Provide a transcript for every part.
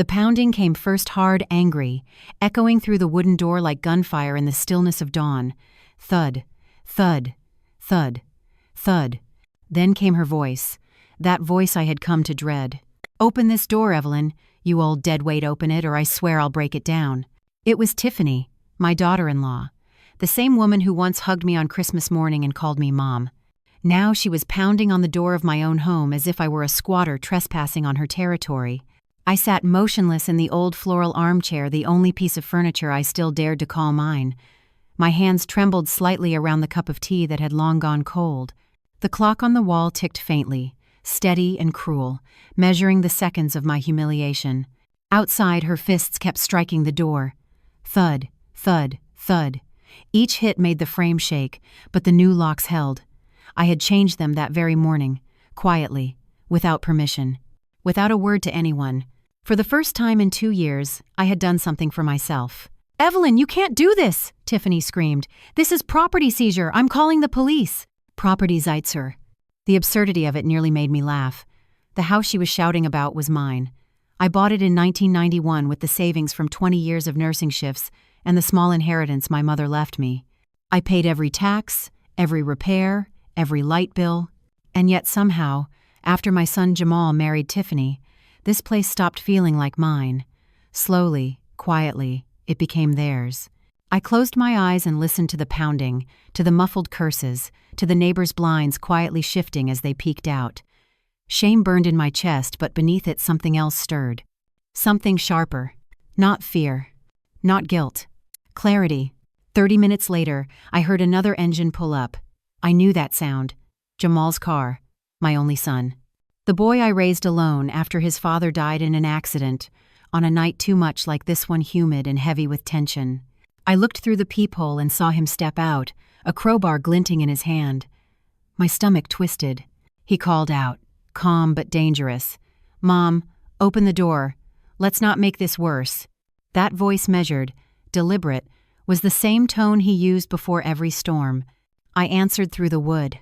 The pounding came first hard, angry, echoing through the wooden door like gunfire in the stillness of dawn. Thud, thud, thud, thud. Then came her voice, that voice I had come to dread. "Open this door, Evelyn. You old deadweight, open it, or I swear I'll break it down." It was Tiffany, my daughter-in-law, the same woman who once hugged me on Christmas morning and called me Mom. Now she was pounding on the door of my own home as if I were a squatter trespassing on her territory. I sat motionless in the old floral armchair, the only piece of furniture I still dared to call mine. My hands trembled slightly around the cup of tea that had long gone cold. The clock on the wall ticked faintly, steady and cruel, measuring the seconds of my humiliation. Outside, her fists kept striking the door. Thud, thud, thud. Each hit made the frame shake, but the new locks held. I had changed them that very morning, quietly, without permission, without a word to anyone. For the first time in 2 years, I had done something for myself. "Evelyn, you can't do this!" Tiffany screamed. "This is property seizure. I'm calling the police." Property Zeitzer. The absurdity of it nearly made me laugh. The house she was shouting about was mine. I bought it in 1991 with the savings from 20 years of nursing shifts and the small inheritance my mother left me. I paid every tax, every repair, every light bill, and yet somehow, after my son Jamal married Tiffany, this place stopped feeling like mine. Slowly, quietly, it became theirs. I closed my eyes and listened to the pounding, to the muffled curses, to the neighbors' blinds quietly shifting as they peeked out. Shame burned in my chest, but beneath it something else stirred. Something sharper. Not fear. Not guilt. Clarity. 30 minutes later, I heard another engine pull up. I knew that sound. Jamal's car. My only son. The boy I raised alone after his father died in an accident, on a night too much like this one, humid and heavy with tension. I looked through the peephole and saw him step out, a crowbar glinting in his hand. My stomach twisted. He called out, calm but dangerous. "Mom, open the door. Let's not make this worse." That voice, measured, deliberate, was the same tone he used before every storm. I answered through the wood.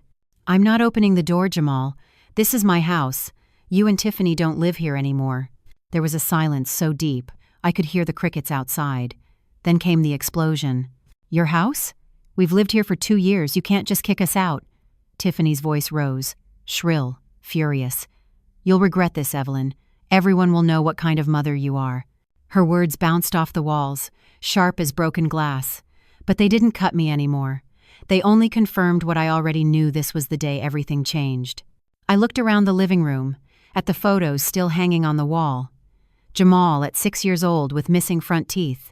"I'm not opening the door, Jamal. This is my house. You and Tiffany don't live here anymore." There was a silence so deep, I could hear the crickets outside. Then came the explosion. "Your house? We've lived here for 2 years. You can't just kick us out." Tiffany's voice rose, shrill, furious. "You'll regret this, Evelyn. Everyone will know what kind of mother you are." Her words bounced off the walls, sharp as broken glass. But they didn't cut me anymore. They only confirmed what I already knew: this was the day everything changed. I looked around the living room, at the photos still hanging on the wall. Jamal at 6 years old with missing front teeth.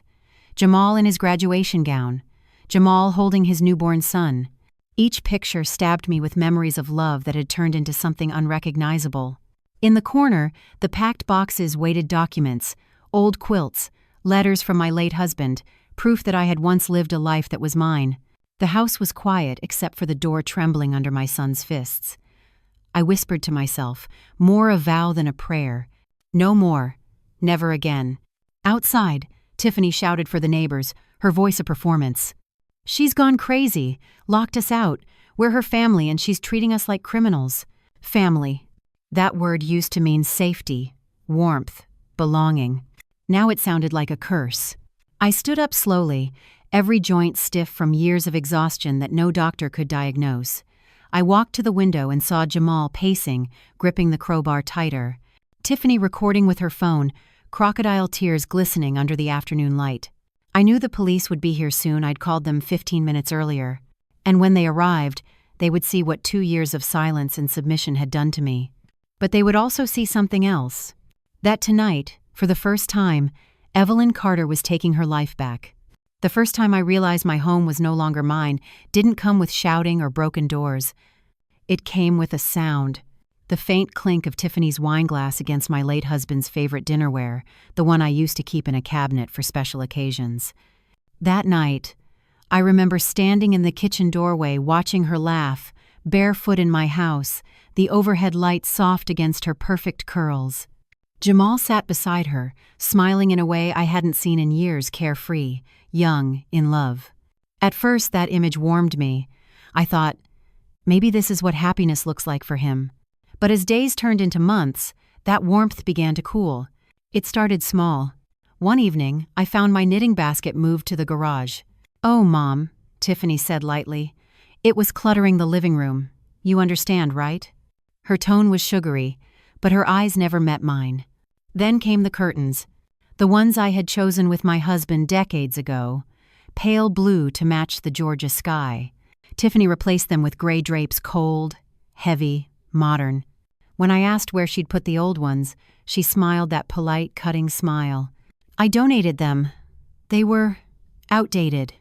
Jamal in his graduation gown. Jamal holding his newborn son. Each picture stabbed me with memories of love that had turned into something unrecognizable. In the corner, the packed boxes weighted documents, old quilts, letters from my late husband, proof that I had once lived a life that was mine. The house was quiet except for the door trembling under my son's fists. I whispered to myself, more a vow than a prayer. No more. Never again. Outside, Tiffany shouted for the neighbors, her voice a performance. "She's gone crazy, locked us out. We're her family and she's treating us like criminals." Family. That word used to mean safety, warmth, belonging. Now it sounded like a curse. I stood up slowly, every joint stiff from years of exhaustion that no doctor could diagnose. I walked to the window and saw Jamal pacing, gripping the crowbar tighter. Tiffany recording with her phone, crocodile tears glistening under the afternoon light. I knew the police would be here soon. I'd called them 15 minutes earlier. And when they arrived, they would see what 2 years of silence and submission had done to me. But they would also see something else. That tonight, for the first time, Evelyn Carter was taking her life back. The first time I realized my home was no longer mine didn't come with shouting or broken doors. It came with a sound. The faint clink of Tiffany's wine glass against my late husband's favorite dinnerware, the one I used to keep in a cabinet for special occasions. That night, I remember standing in the kitchen doorway watching her laugh, barefoot in my house, the overhead light soft against her perfect curls. Jamal sat beside her, smiling in a way I hadn't seen in years, carefree, young, in love. At first, that image warmed me. I thought, maybe this is what happiness looks like for him. But as days turned into months, that warmth began to cool. It started small. One evening, I found my knitting basket moved to the garage. "Oh, Mom," Tiffany said lightly. "It was cluttering the living room. You understand, right?" Her tone was sugary, but her eyes never met mine. Then came the curtains, the ones I had chosen with my husband decades ago, pale blue to match the Georgia sky. Tiffany replaced them with gray drapes, cold, heavy, modern. When I asked where she'd put the old ones, she smiled that polite, cutting smile. "I donated them. They were outdated."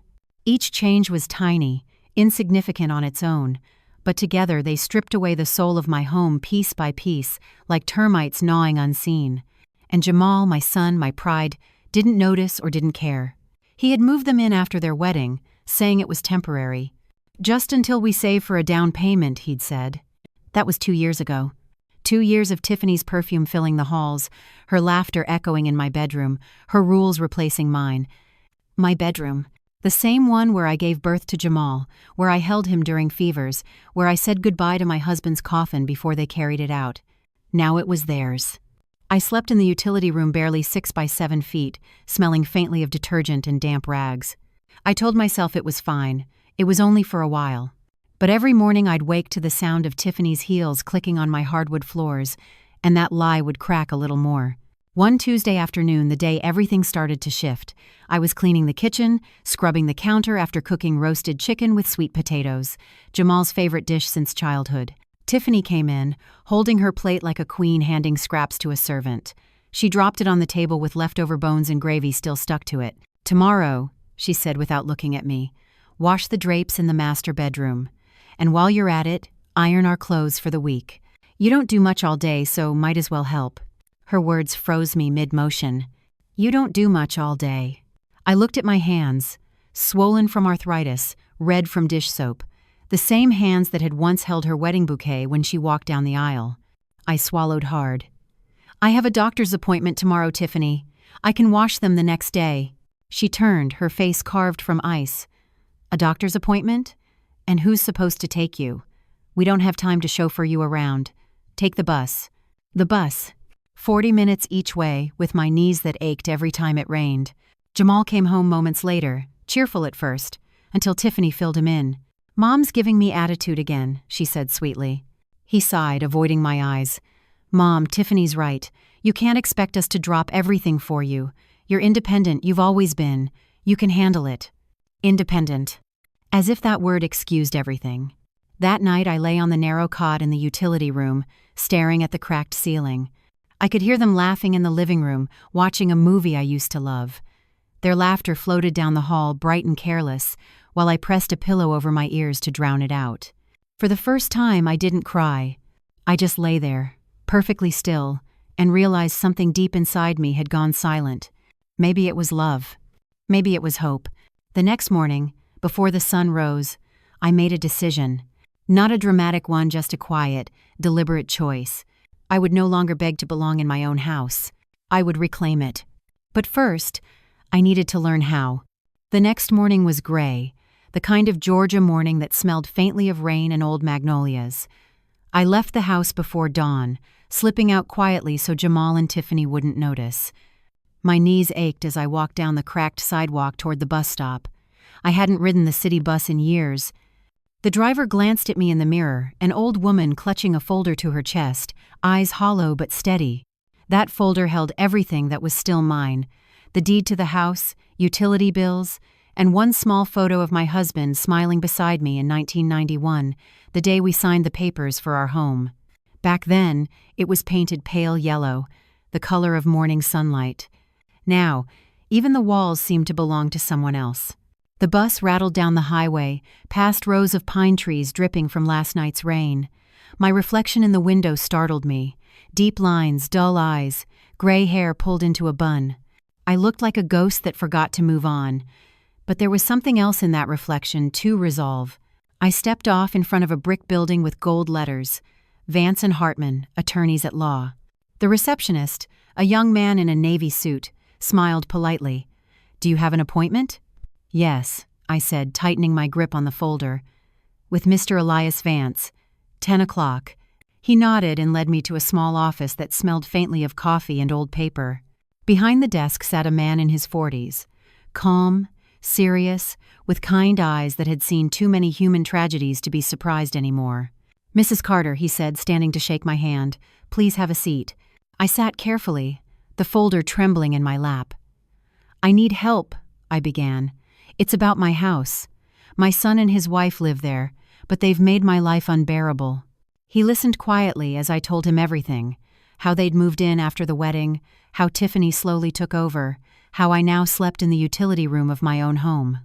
Each change was tiny, insignificant on its own, but together they stripped away the soul of my home piece by piece, like termites gnawing unseen. And Jamal, my son, my pride, didn't notice or didn't care. He had moved them in after their wedding, saying it was temporary. "Just until we save for a down payment," he'd said. That was 2 years ago. 2 years of Tiffany's perfume filling the halls, her laughter echoing in my bedroom, her rules replacing mine. My bedroom. The same one where I gave birth to Jamal, where I held him during fevers, where I said goodbye to my husband's coffin before they carried it out. Now it was theirs. I slept in the utility room barely 6 by 7 feet, smelling faintly of detergent and damp rags. I told myself it was fine. It was only for a while. But every morning I'd wake to the sound of Tiffany's heels clicking on my hardwood floors, and that lie would crack a little more. One Tuesday afternoon, the day everything started to shift, I was cleaning the kitchen, scrubbing the counter after cooking roasted chicken with sweet potatoes, Jamal's favorite dish since childhood. Tiffany came in, holding her plate like a queen handing scraps to a servant. She dropped it on the table with leftover bones and gravy still stuck to it. "Tomorrow," she said without looking at me, "wash the drapes in the master bedroom. And while you're at it, iron our clothes for the week. You don't do much all day, so might as well help." Her words froze me mid-motion. "You don't do much all day." I looked at my hands, swollen from arthritis, red from dish soap, the same hands that had once held her wedding bouquet when she walked down the aisle. I swallowed hard. "I have a doctor's appointment tomorrow, Tiffany. I can wash them the next day." She turned, her face carved from ice. "A doctor's appointment? And who's supposed to take you? We don't have time to chauffeur you around. Take the bus." The bus. 40 minutes each way, with my knees that ached every time it rained. Jamal came home moments later, cheerful at first, until Tiffany filled him in. "Mom's giving me attitude again," she said sweetly. He sighed, avoiding my eyes. "Mom, Tiffany's right. You can't expect us to drop everything for you. You're independent, you've always been. You can handle it." Independent. As if that word excused everything. That night I lay on the narrow cot in the utility room, staring at the cracked ceiling. I could hear them laughing in the living room, watching a movie I used to love. Their laughter floated down the hall, bright and careless, while I pressed a pillow over my ears to drown it out. For the first time, I didn't cry. I just lay there, perfectly still, and realized something deep inside me had gone silent. Maybe it was love. Maybe it was hope. The next morning, before the sun rose, I made a decision. Not a dramatic one, just a quiet, deliberate choice. I would no longer beg to belong in my own house. I would reclaim it. But first, I needed to learn how. The next morning was gray, the kind of Georgia morning that smelled faintly of rain and old magnolias. I left the house before dawn, slipping out quietly so Jamal and Tiffany wouldn't notice. My knees ached as I walked down the cracked sidewalk toward the bus stop. I hadn't ridden the city bus in years. The driver glanced at me in the mirror, an old woman clutching a folder to her chest, eyes hollow but steady. That folder held everything that was still mine: the deed to the house, utility bills, and one small photo of my husband smiling beside me in 1991, the day we signed the papers for our home. Back then, it was painted pale yellow, the color of morning sunlight. Now, even the walls seemed to belong to someone else. The bus rattled down the highway, past rows of pine trees dripping from last night's rain. My reflection in the window startled me. Deep lines, dull eyes, gray hair pulled into a bun. I looked like a ghost that forgot to move on. But there was something else in that reflection, too resolve. I stepped off in front of a brick building with gold letters: Vance and Hartman, attorneys at law. The receptionist, a young man in a navy suit, smiled politely. "Do you have an appointment?" "Yes," I said, tightening my grip on the folder. "With Mr. Elias Vance. 10 o'clock. He nodded and led me to a small office that smelled faintly of coffee and old paper. Behind the desk sat a man in his 40s, calm, serious, with kind eyes that had seen too many human tragedies to be surprised anymore. "Mrs. Carter," he said, standing to shake my hand, "please have a seat." I sat carefully, the folder trembling in my lap. "I need help," I began. "It's about my house. My son and his wife live there, but they've made my life unbearable." He listened quietly as I told him everything, how they'd moved in after the wedding, how Tiffany slowly took over, how I now slept in the utility room of my own home.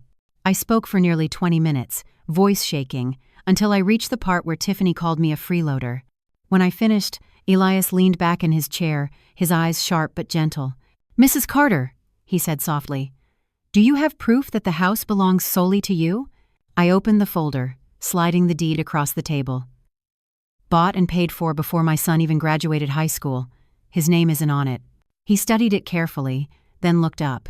I spoke for nearly 20 minutes, voice shaking, until I reached the part where Tiffany called me a freeloader. When I finished, Elias leaned back in his chair, his eyes sharp but gentle. "Mrs. Carter," he said softly, "do you have proof that the house belongs solely to you?" I opened the folder, sliding the deed across the table. "Bought and paid for before my son even graduated high school. His name isn't on it." He studied it carefully, then looked up.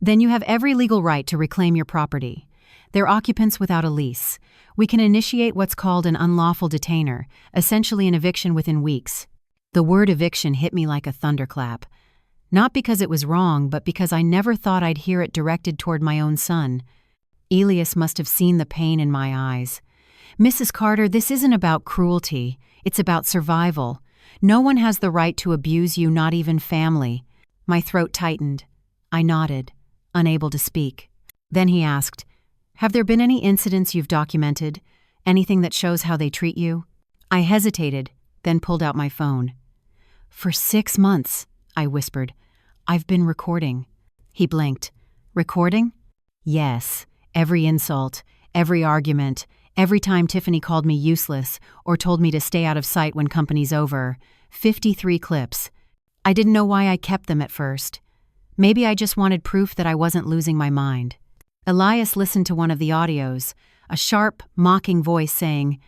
"Then you have every legal right to reclaim your property. They're occupants without a lease. We can initiate what's called an unlawful detainer, essentially an eviction within weeks." The word eviction hit me like a thunderclap. Not because it was wrong, but because I never thought I'd hear it directed toward my own son. Elias must have seen the pain in my eyes. "Mrs. Carter, this isn't about cruelty. It's about survival. No one has the right to abuse you, not even family." My throat tightened. I nodded, unable to speak. Then he asked, "Have there been any incidents you've documented? Anything that shows how they treat you?" I hesitated, then pulled out my phone. "For 6 months," I whispered, "I've been recording." He blinked. "Recording?" "Yes. Every insult, every argument, every time Tiffany called me useless or told me to stay out of sight when company's over. 53 clips. I didn't know why I kept them at first. Maybe I just wanted proof that I wasn't losing my mind." Elias listened to one of the audios, a sharp, mocking voice saying,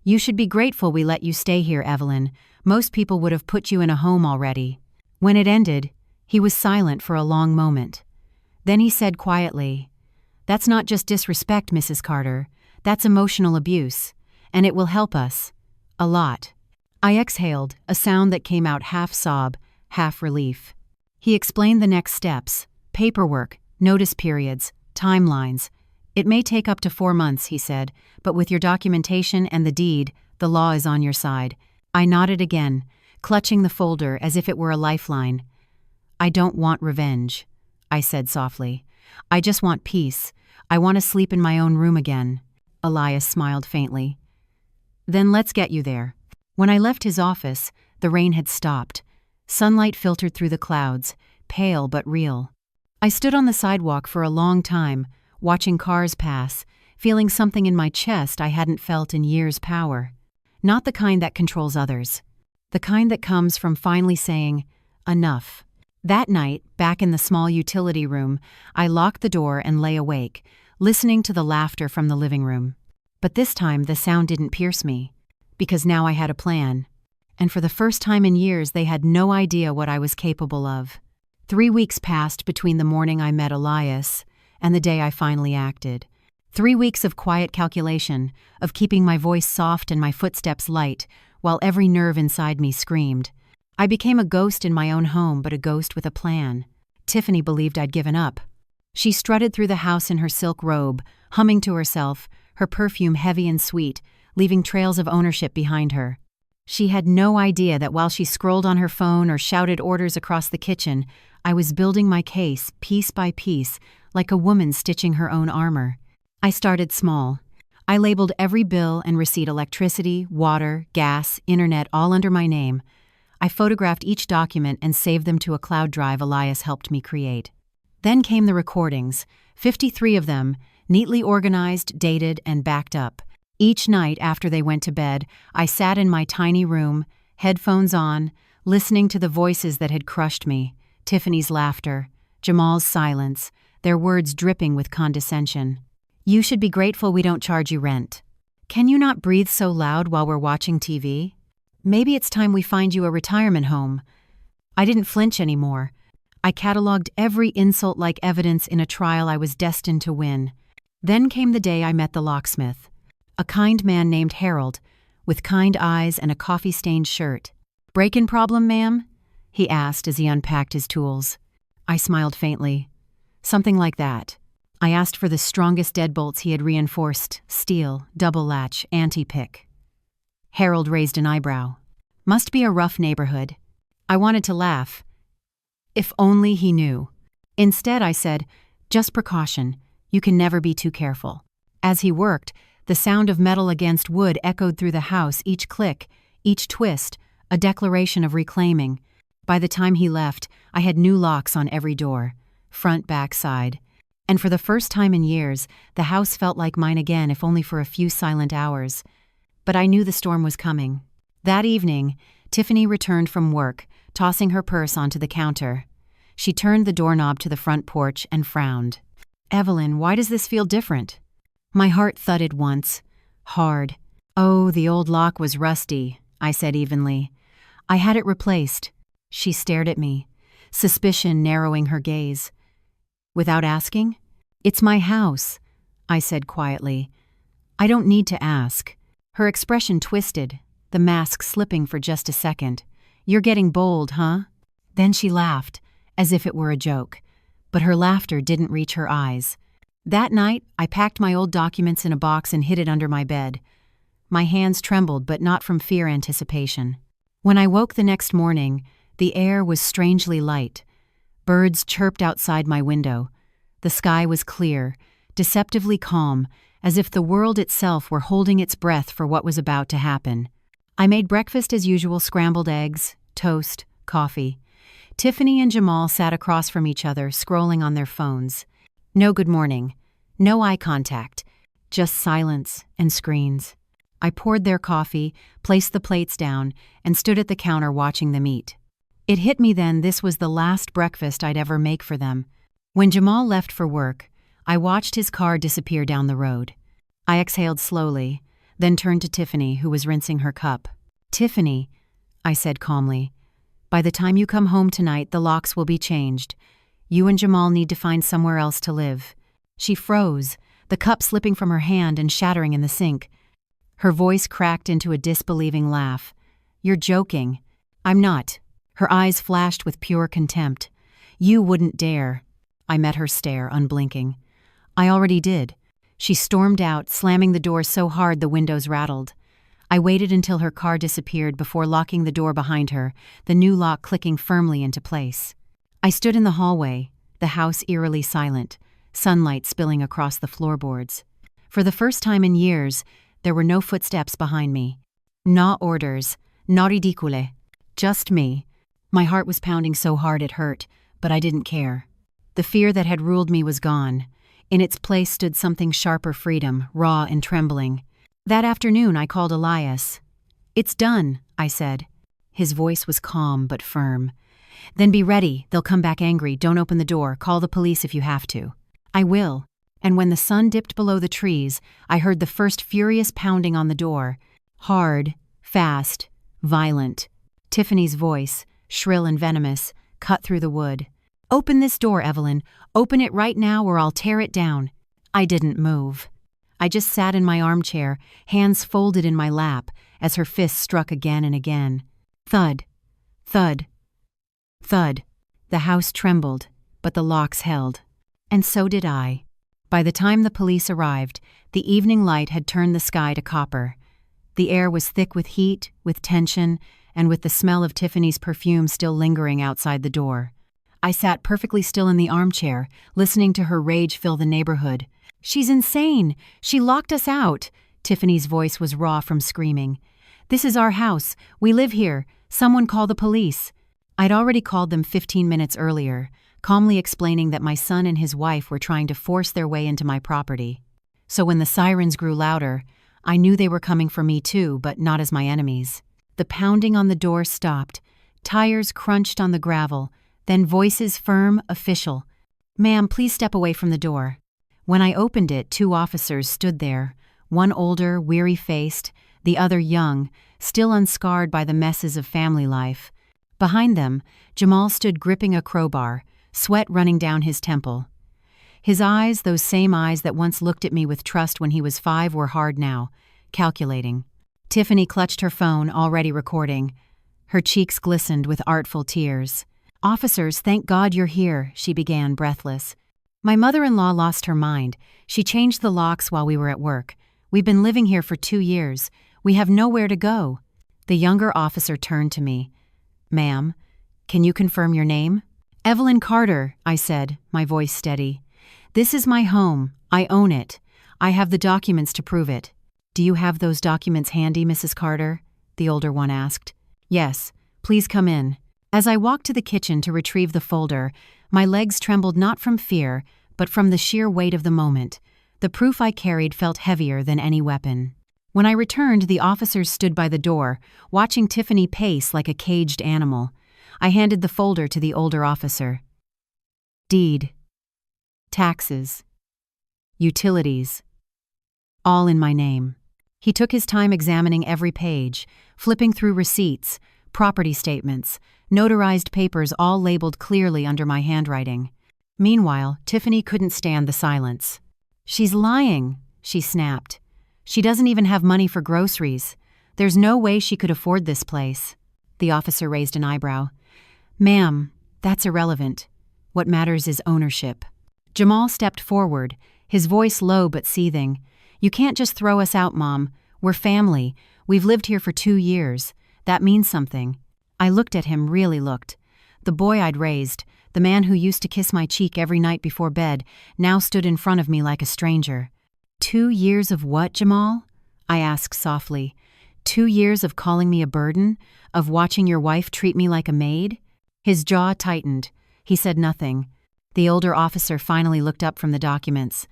"You should be grateful we let you stay here, Evelyn. Most people would have put you in a home already." When it ended, he was silent for a long moment. Then he said quietly, "That's not just disrespect, Mrs. Carter. That's emotional abuse, and it will help us. A lot." I exhaled, a sound that came out half sob, half relief. He explained the next steps: paperwork, notice periods, timelines. "It may take up to 4 months," he said, "but with your documentation and the deed, the law is on your side." I nodded again, clutching the folder as if it were a lifeline. "I don't want revenge," I said softly. "I just want peace. I want to sleep in my own room again." Elias smiled faintly. "Then let's get you there." When I left his office, the rain had stopped. Sunlight filtered through the clouds, pale but real. I stood on the sidewalk for a long time, watching cars pass, feeling something in my chest I hadn't felt in years. Power. Not the kind that controls others. The kind that comes from finally saying, "Enough." That night, back in the small utility room, I locked the door and lay awake, listening to the laughter from the living room. But this time the sound didn't pierce me, because now I had a plan. And for the first time in years, they had no idea what I was capable of. 3 weeks passed between the morning I met Elias and the day I finally acted. 3 weeks of quiet calculation, of keeping my voice soft and my footsteps light, while every nerve inside me screamed. I became a ghost in my own home, but a ghost with a plan. Tiffany believed I'd given up. She strutted through the house in her silk robe, humming to herself, her perfume heavy and sweet, leaving trails of ownership behind her. She had no idea that while she scrolled on her phone or shouted orders across the kitchen, I was building my case piece by piece, like a woman stitching her own armor. I started small. I labeled every bill and receipt: electricity, water, gas, internet, all under my name. I photographed each document and saved them to a cloud drive Elias helped me create. Then came the recordings, 53 of them, neatly organized, dated, and backed up. Each night after they went to bed, I sat in my tiny room, headphones on, listening to the voices that had crushed me: Tiffany's laughter, Jamal's silence, their words dripping with condescension. "You should be grateful we don't charge you rent. Can you not breathe so loud while we're watching TV? Maybe it's time we find you a retirement home." I didn't flinch anymore. I cataloged every insult like evidence in a trial I was destined to win. Then came the day I met the locksmith. A kind man named Harold, with kind eyes and a coffee-stained shirt. "Break-in problem, ma'am?" he asked as he unpacked his tools. I smiled faintly. Something like that. I asked for the strongest deadbolts he had reinforced, steel, double latch, anti-pick. Harold raised an eyebrow. Must be a rough neighborhood. I wanted to laugh. If only he knew. Instead, I said, just precaution. You can never be too careful. As he worked, the sound of metal against wood echoed through the house, each click, each twist, a declaration of reclaiming. By the time he left, I had new locks on every door, front, back, side. And for the first time in years, the house felt like mine again, if only for a few silent hours. But I knew the storm was coming. That evening, Tiffany returned from work, tossing her purse onto the counter. She turned the doorknob to the front porch and frowned. "Evelyn, why does this feel different?" My heart thudded once. Hard. "Oh, the old lock was rusty," I said evenly. "I had it replaced." She stared at me, suspicion narrowing her gaze. "Without asking?" "It's my house," I said quietly. "I don't need to ask." Her expression twisted, the mask slipping for just a second. "You're getting bold, huh?" Then she laughed, as if it were a joke. But her laughter didn't reach her eyes. That night, I packed my old documents in a box and hid it under my bed. My hands trembled, but not from fear anticipation. When I woke the next morning, the air was strangely light. Birds chirped outside my window. The sky was clear, deceptively calm, as if the world itself were holding its breath for what was about to happen. I made breakfast as usual: scrambled eggs, toast, coffee. Tiffany and Jamal sat across from each other, scrolling on their phones. No good morning, no eye contact, just silence and screens. I poured their coffee, placed the plates down, and stood at the counter watching them eat. It hit me then this was the last breakfast I'd ever make for them. When Jamal left for work, I watched his car disappear down the road. I exhaled slowly, then turned to Tiffany, who was rinsing her cup. "Tiffany," I said calmly, "by the time you come home tonight, the locks will be changed. You and Jamal need to find somewhere else to live." She froze, the cup slipping from her hand and shattering in the sink. Her voice cracked into a disbelieving laugh. "You're joking." "I'm not." Her eyes flashed with pure contempt. "You wouldn't dare." I met her stare, unblinking. "I already did." She stormed out, slamming the door so hard the windows rattled. I waited until her car disappeared before locking the door behind her, the new lock clicking firmly into place. I stood in the hallway, the house eerily silent, sunlight spilling across the floorboards. For the first time in years, there were no footsteps behind me. No orders, no ridicule, just me. My heart was pounding so hard it hurt, but I didn't care. The fear that had ruled me was gone. In its place stood something sharper: freedom, raw and trembling. That afternoon I called Elias. "It's done," I said. His voice was calm but firm. "Then be ready, they'll come back angry. Don't open the door, call the police if you have to." "I will." And when the sun dipped below the trees, I heard the first furious pounding on the door. Hard, fast, violent. Tiffany's voice, shrill and venomous, cut through the wood. "Open this door, Evelyn. Open it right now or I'll tear it down." I didn't move. I just sat in my armchair, hands folded in my lap, as her fists struck again and again. Thud, thud, thud. The house trembled, but the locks held. And so did I. By the time the police arrived, the evening light had turned the sky to copper. The air was thick with heat, with tension, and with the smell of Tiffany's perfume still lingering outside the door. I sat perfectly still in the armchair, listening to her rage fill the neighborhood. "She's insane! She locked us out!" Tiffany's voice was raw from screaming. "This is our house. We live here. Someone call the police." I'd already called them 15 minutes earlier, calmly explaining that my son and his wife were trying to force their way into my property. So when the sirens grew louder, I knew they were coming for me too, but not as my enemies. The pounding on the door stopped. Tires crunched on the gravel, then voices firm, official. "Ma'am, please step away from the door." When I opened it, 2 officers stood there, one older, weary-faced, the other young, still unscarred by the messes of family life. Behind them, Jamal stood gripping a crowbar, sweat running down his temple. His eyes, those same eyes that once looked at me with trust when he was 5, were hard now, calculating. Tiffany clutched her phone, already recording. Her cheeks glistened with artful tears. "Officers, thank God you're here," she began, breathless. "My mother-in-law lost her mind. She changed the locks while we were at work. We've been living here for 2 years. We have nowhere to go." The younger officer turned to me. "Ma'am, can you confirm your name?" "Evelyn Carter," I said, my voice steady. "This is my home. I own it. I have the documents to prove it." "Do you have those documents handy, Mrs. Carter?" the older one asked. "Yes. Please come in." As I walked to the kitchen to retrieve the folder, my legs trembled not from fear, but from the sheer weight of the moment. The proof I carried felt heavier than any weapon. When I returned, the officers stood by the door, watching Tiffany pace like a caged animal. I handed the folder to the older officer. "Deed. Taxes. Utilities. All in my name." He took his time examining every page, flipping through receipts, property statements, notarized papers all labeled clearly under my handwriting. Meanwhile, Tiffany couldn't stand the silence. "She's lying," she snapped. "She doesn't even have money for groceries. There's no way she could afford this place." The officer raised an eyebrow. "Ma'am, that's irrelevant. What matters is ownership." Jamal stepped forward, his voice low but seething. "You can't just throw us out, Mom. We're family. We've lived here for 2 years. That means something." I looked at him, really looked. The boy I'd raised, the man who used to kiss my cheek every night before bed, now stood in front of me like a stranger. 2 years of what, Jamal?" I asked softly. 2 years of calling me a burden? Of watching your wife treat me like a maid? His jaw tightened. He said nothing. The older officer finally looked up from the documents.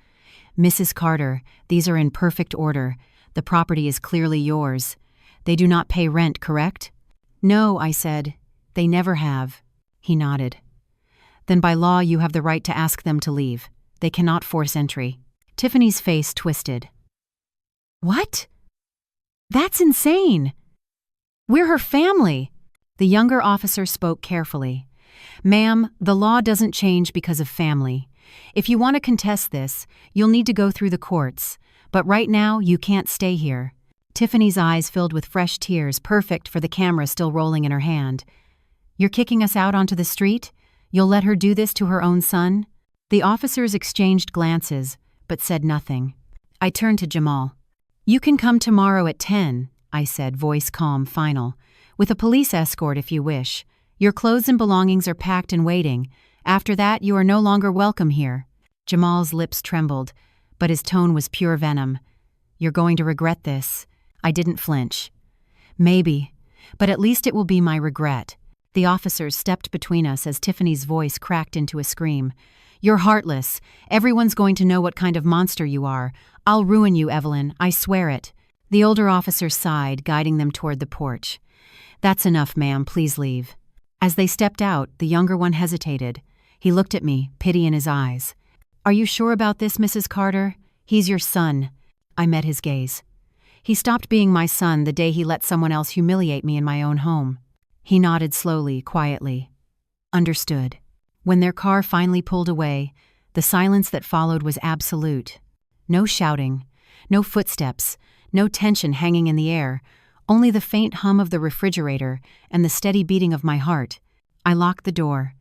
"Mrs. Carter, these are in perfect order. The property is clearly yours. They do not pay rent, correct?" "No," I said. "They never have." He nodded. "Then by law you have the right to ask them to leave. They cannot force entry." Tiffany's face twisted. "What? That's insane. We're her family." The younger officer spoke carefully. "Ma'am, the law doesn't change because of family. If you want to contest this, you'll need to go through the courts. But right now, you can't stay here." Tiffany's eyes filled with fresh tears, perfect for the camera still rolling in her hand. "You're kicking us out onto the street? You'll let her do this to her own son?" The officers exchanged glances, but said nothing. I turned to Jamal. "You can come tomorrow at 10, I said, voice calm, final. "With a police escort if you wish. Your clothes and belongings are packed and waiting. After that, you are no longer welcome here." Jamal's lips trembled, but his tone was pure venom. "You're going to regret this." I didn't flinch. "Maybe, but at least it will be my regret." The officers stepped between us as Tiffany's voice cracked into a scream. "You're heartless. Everyone's going to know what kind of monster you are. I'll ruin you, Evelyn. I swear it." The older officer sighed, guiding them toward the porch. "That's enough, ma'am. Please leave." As they stepped out, the younger one hesitated. He looked at me, pity in his eyes. "Are you sure about this, Mrs. Carter? He's your son." I met his gaze. "He stopped being my son the day he let someone else humiliate me in my own home." He nodded slowly, quietly. "Understood." When their car finally pulled away, the silence that followed was absolute. No shouting, no footsteps, no tension hanging in the air, only the faint hum of the refrigerator and the steady beating of my heart. I locked the door.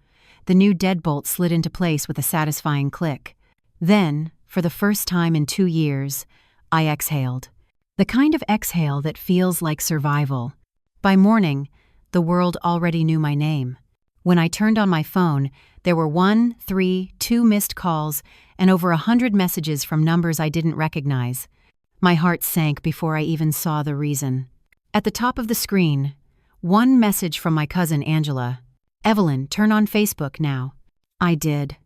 The new deadbolt slid into place with a satisfying click. Then, for the first time in 2 years, I exhaled. The kind of exhale that feels like survival. By morning, the world already knew my name. When I turned on my phone, there were 1, 3, 2 missed calls and over 100 messages from numbers I didn't recognize. My heart sank before I even saw the reason. At the top of the screen, one message from my cousin Angela. "Evelyn, turn on Facebook now." I did.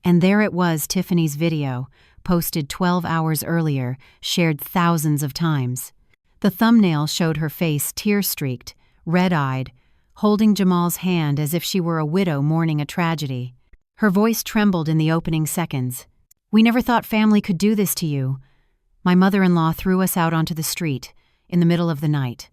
And there it was, Tiffany's video, posted 12 hours earlier, shared thousands of times. The thumbnail showed her face tear-streaked, red-eyed, holding Jamal's hand as if she were a widow mourning a tragedy. Her voice trembled in the opening seconds. "We never thought family could do this to you. My mother-in-law threw us out onto the street, in the middle of the night.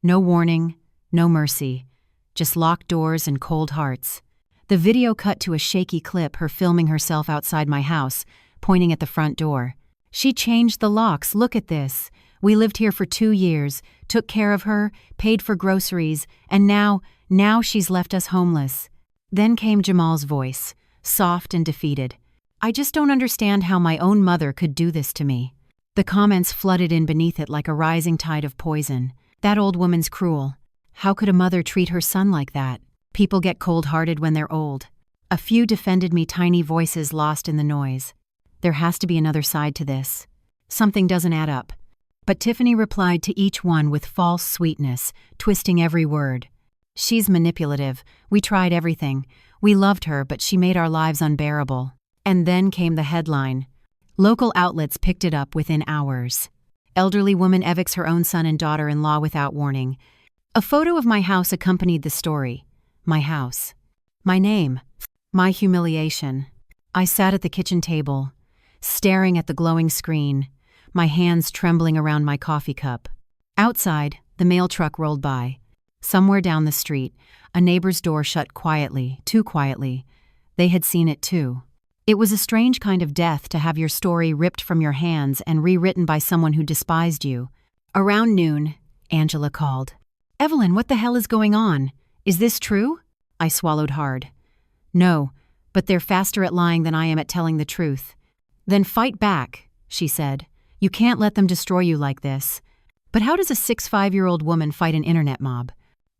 No warning, no mercy, just locked doors and cold hearts." The video cut to a shaky clip, her filming herself outside my house, pointing at the front door. "She changed the locks, look at this. We lived here for 2 years, took care of her, paid for groceries, and now she's left us homeless." Then came Jamal's voice, soft and defeated. "I just don't understand how my own mother could do this to me." The comments flooded in beneath it like a rising tide of poison. "That old woman's cruel. How could a mother treat her son like that? People get cold-hearted when they're old." A few defended me, tiny voices lost in the noise. "There has to be another side to this. Something doesn't add up." But Tiffany replied to each one with false sweetness, twisting every word. "She's manipulative. We tried everything. We loved her, but she made our lives unbearable." And then came the headline. Local outlets picked it up within hours. "Elderly woman evicts her own son and daughter-in-law without warning." A photo of my house accompanied the story. My house. My name. My humiliation. I sat at the kitchen table, staring at the glowing screen, my hands trembling around my coffee cup. Outside, the mail truck rolled by. Somewhere down the street, a neighbor's door shut quietly, too quietly. They had seen it too. It was a strange kind of death to have your story ripped from your hands and rewritten by someone who despised you. Around noon, Angela called. "Evelyn, what the hell is going on? Is this true?" I swallowed hard. "No, but they're faster at lying than I am at telling the truth." "Then fight back," she said. "You can't let them destroy you like this." But how does a 65-year-old woman fight an internet mob?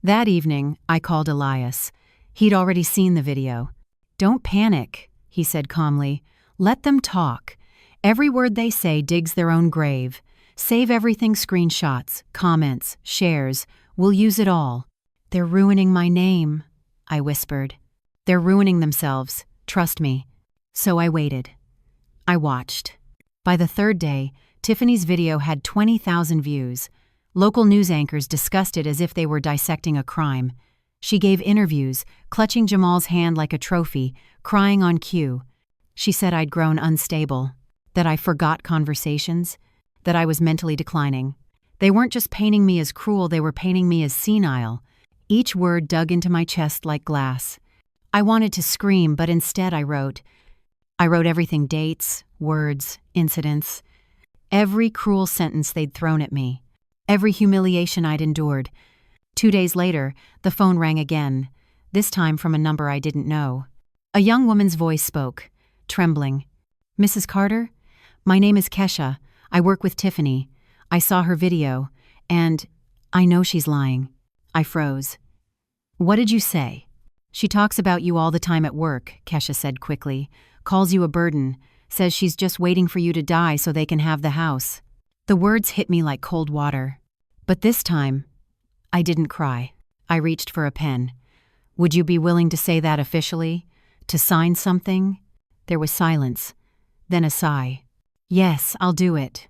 That evening, I called Elias. He'd already seen the video. "Don't panic," he said calmly. "Let them talk. Every word they say digs their own grave. Save everything, screenshots, comments, shares. We'll use it all." "They're ruining my name," I whispered. "They're ruining themselves. Trust me." So I waited. I watched. By the third day, Tiffany's video had 20,000 views. Local news anchors discussed it as if they were dissecting a crime. She gave interviews, clutching Jamal's hand like a trophy, crying on cue. She said I'd grown unstable, that I forgot conversations, that I was mentally declining. They weren't just painting me as cruel, they were painting me as senile. Each word dug into my chest like glass. I wanted to scream, but instead I wrote everything: dates, words, incidents. Every cruel sentence they'd thrown at me. Every humiliation I'd endured. 2 days later, the phone rang again, this time from a number I didn't know. A young woman's voice spoke, trembling. "Mrs. Carter? My name is Kesha. I work with Tiffany. I saw her video, and I know she's lying." I froze. "What did you say?" "She talks about you all the time at work," Kesha said quickly. "Calls you a burden. Says she's just waiting for you to die so they can have the house." The words hit me like cold water. But this time, I didn't cry. I reached for a pen. "Would you be willing to say that officially? To sign something?" There was silence. Then a sigh. "Yes, I'll do it."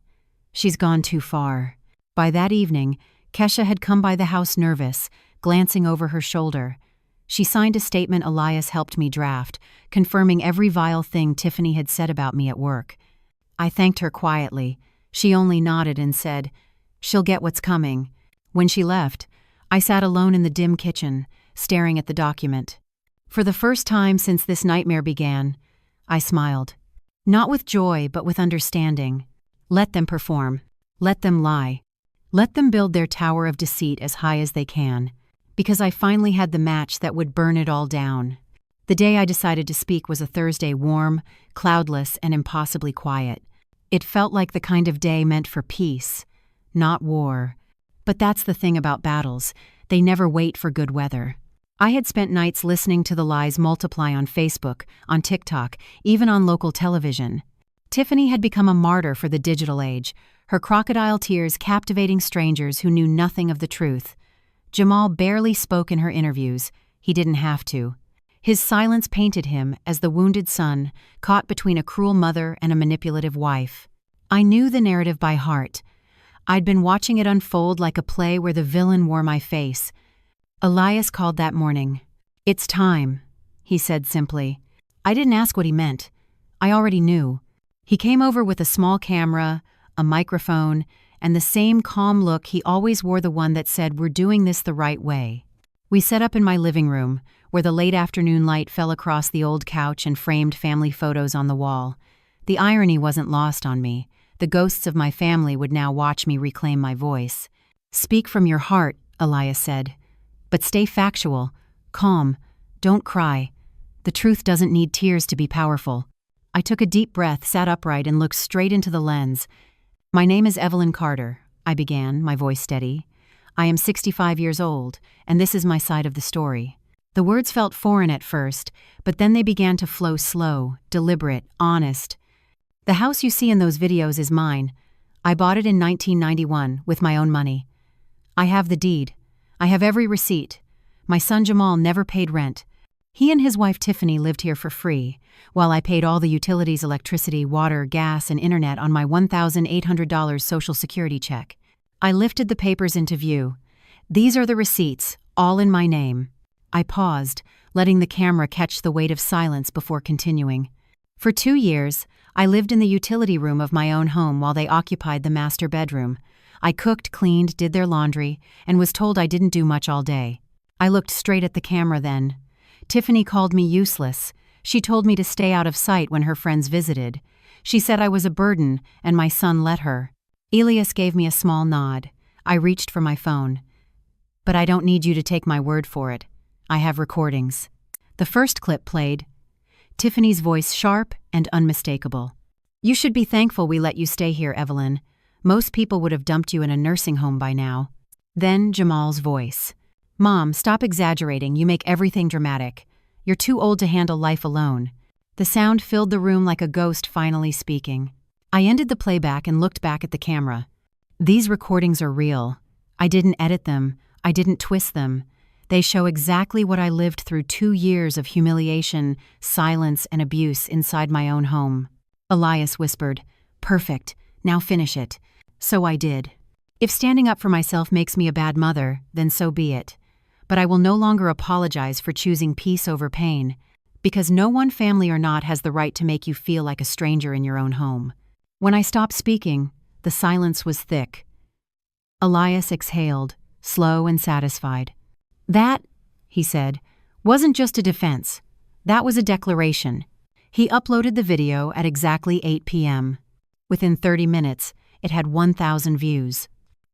She's gone too far. By that evening, Kesha had come by the house nervous, glancing over her shoulder. She signed a statement Elias helped me draft, confirming every vile thing Tiffany had said about me at work. I thanked her quietly. She only nodded and said, "She'll get what's coming." When she left, I sat alone in the dim kitchen, staring at the document. For the first time since this nightmare began, I smiled. Not with joy, but with understanding. Let them perform. Let them lie. Let them build their tower of deceit as high as they can. Because I finally had the match that would burn it all down. The day I decided to speak was a Thursday, warm, cloudless, and impossibly quiet. It felt like the kind of day meant for peace, not war. But that's the thing about battles. They never wait for good weather. I had spent nights listening to the lies multiply on Facebook, on TikTok, even on local television. Tiffany had become a martyr for the digital age, her crocodile tears captivating strangers who knew nothing of the truth. Jamal barely spoke in her interviews. He didn't have to. His silence painted him as the wounded son, caught between a cruel mother and a manipulative wife. I knew the narrative by heart. I'd been watching it unfold like a play where the villain wore my face. Elias called that morning. "It's time," he said simply. I didn't ask what he meant. I already knew. He came over with a small camera, a microphone, and the same calm look he always wore, the one that said, "We're doing this the right way." We set up in my living room, where the late afternoon light fell across the old couch and framed family photos on the wall. The irony wasn't lost on me. The ghosts of my family would now watch me reclaim my voice. "Speak from your heart," Elias said. "But stay factual, calm, Don't cry. The truth doesn't need tears to be powerful. I took a deep breath, sat upright, and looked straight into the lens. My name is Evelyn Carter, I began, my voice steady. I am 65 years old, and this is my side of the story. The words felt foreign at first, but then they began to flow slow, deliberate, honest. The house you see in those videos is mine. I bought it in 1991 with my own money. I have the deed. I have every receipt. My son Jamal never paid rent. He and his wife Tiffany lived here for free, while I paid all the utilities, electricity, water, gas, and internet on my $1,800 Social Security check. I lifted the papers into view. These are the receipts, all in my name. I paused, letting the camera catch the weight of silence before continuing. For 2 years, I lived in the utility room of my own home while they occupied the master bedroom. I cooked, cleaned, did their laundry, and was told I didn't do much all day. I looked straight at the camera then. Tiffany called me useless. She told me to stay out of sight when her friends visited. She said I was a burden, and my son let her. Elias gave me a small nod. I reached for my phone. But I don't need you to take my word for it. I have recordings. The first clip played. Tiffany's voice sharp and unmistakable. You should be thankful we let you stay here, Evelyn. Most people would have dumped you in a nursing home by now. Then Jamal's voice. Mom, stop exaggerating. You make everything dramatic. You're too old to handle life alone. The sound filled the room like a ghost finally speaking. I ended the playback and looked back at the camera. These recordings are real. I didn't edit them. I didn't twist them. They show exactly what I lived through 2 years of humiliation, silence, and abuse inside my own home. Elias whispered, "Perfect. Now finish it." So I did. If standing up for myself makes me a bad mother, then so be it. But I will no longer apologize for choosing peace over pain, because no one, family or not, has the right to make you feel like a stranger in your own home. When I stopped speaking, the silence was thick. Elias exhaled, slow and satisfied. That, he said, wasn't just a defense. That was a declaration. He uploaded the video at exactly 8 p.m. Within 30 minutes, it had 1,000 views.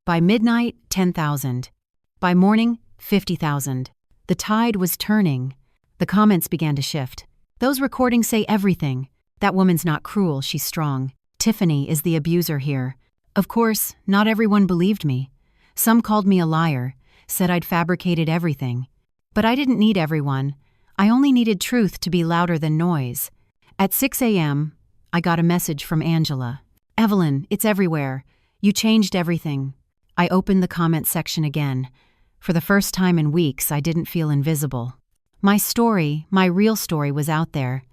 By midnight, 10,000. By morning, 50,000. The tide was turning. The comments began to shift. Those recordings say everything. That woman's not cruel, she's strong. Tiffany is the abuser here. Of course, not everyone believed me. Some called me a liar, said I'd fabricated everything. But I didn't need everyone. I only needed truth to be louder than noise. At 6 a.m., I got a message from Angela. Evelyn, it's everywhere. You changed everything. I opened the comment section again. For the first time in weeks, I didn't feel invisible. My story, my real story, was out there,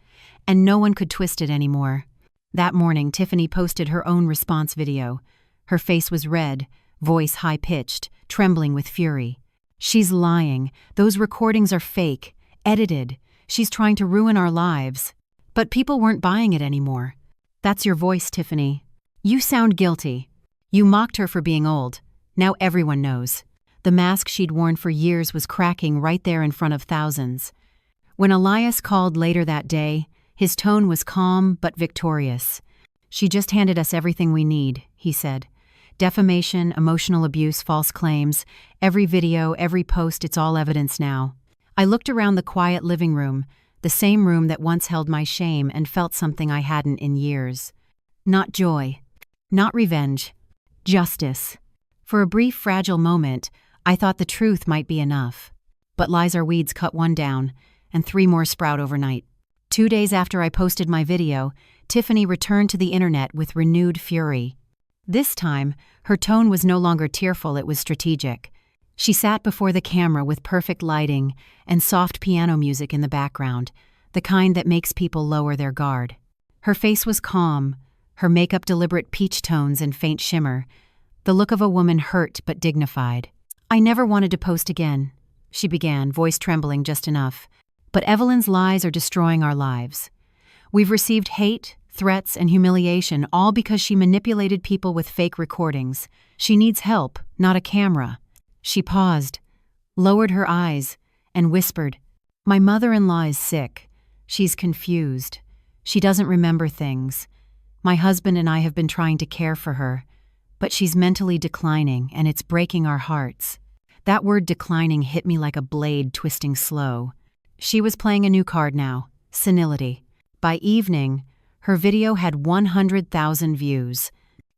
and no one could twist it anymore. That morning, Tiffany posted her own response video. Her face was red, voice high-pitched, trembling with fury. She's lying. Those recordings are fake, edited. She's trying to ruin our lives. But people weren't buying it anymore. That's your voice, Tiffany. You sound guilty. You mocked her for being old. Now everyone knows. The mask she'd worn for years was cracking right there in front of thousands. When Elias called later that day, his tone was calm but victorious. She just handed us everything we need, he said. Defamation, emotional abuse, false claims, every video, every post, it's all evidence now. I looked around the quiet living room, the same room that once held my shame, and felt something I hadn't in years. Not joy. Not revenge. Justice. For a brief, fragile moment, I thought the truth might be enough. But lies are weeds, cut one down, and 3 more sprout overnight. 2 days after I posted my video, Tiffany returned to the internet with renewed fury. This time, her tone was no longer tearful, it was strategic. She sat before the camera with perfect lighting and soft piano music in the background, the kind that makes people lower their guard. Her face was calm, her makeup deliberate peach tones and faint shimmer, the look of a woman hurt but dignified. I never wanted to post again, she began, voice trembling just enough. But Evelyn's lies are destroying our lives. We've received hate, threats, and humiliation, all because she manipulated people with fake recordings. She needs help, not a camera. She paused, lowered her eyes, and whispered, My mother-in-law is sick. She's confused. She doesn't remember things. My husband and I have been trying to care for her, but she's mentally declining, and it's breaking our hearts. That word declining hit me like a blade twisting slow. She was playing a new card now, senility. By evening, her video had 100,000 views.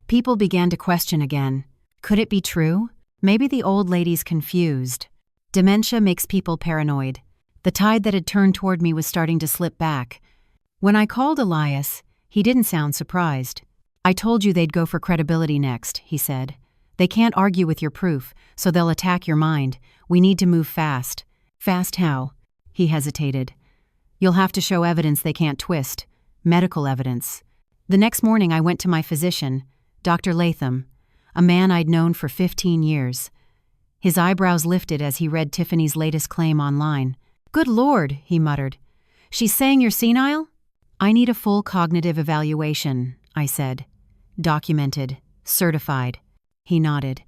People began to question again. Could it be true? Maybe the old lady's confused. Dementia makes people paranoid. The tide that had turned toward me was starting to slip back. When I called Elias, he didn't sound surprised. "I told you they'd go for credibility next," he said. "They can't argue with your proof, so they'll attack your mind. We need to move fast." "Fast how?" He hesitated. "You'll have to show evidence they can't twist. Medical evidence." The next morning I went to my physician, Dr. Latham, a man I'd known for 15 years. His eyebrows lifted as he read Tiffany's latest claim online. "Good Lord," he muttered. "She's saying you're senile?" "I need a full cognitive evaluation," I said. "Documented. Certified." He nodded.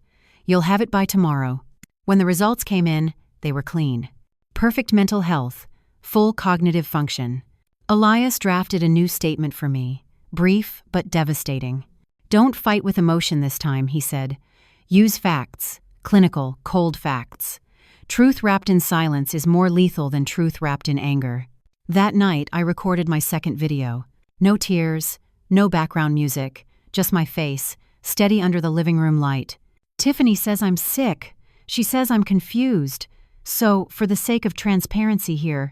"You'll have it by tomorrow." When the results came in, they were clean. Perfect mental health, full cognitive function. Elias drafted a new statement for me, brief but devastating. "Don't fight with emotion this time," he said. "Use facts, clinical, cold facts. Truth wrapped in silence is more lethal than truth wrapped in anger." That night, I recorded my second video. No tears, no background music, just my face, steady under the living room light. "Tiffany says I'm sick. She says I'm confused. So, for the sake of transparency here,"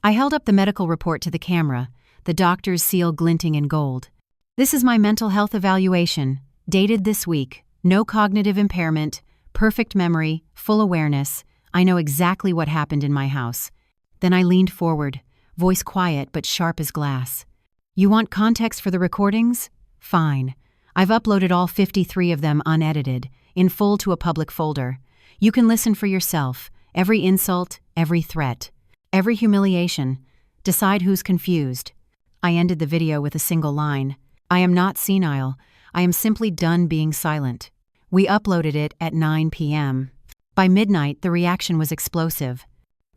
I held up the medical report to the camera, the doctor's seal glinting in gold. "This is my mental health evaluation, dated this week. No cognitive impairment, perfect memory, full awareness. I know exactly what happened in my house." Then I leaned forward, voice quiet but sharp as glass. "You want context for the recordings? Fine. I've uploaded all 53 of them unedited, in full to a public folder. You can listen for yourself, every insult, every threat, every humiliation. Decide who's confused." I ended the video with a single line. "I am not senile. I am simply done being silent." We uploaded it at 9 p.m. By midnight, the reaction was explosive.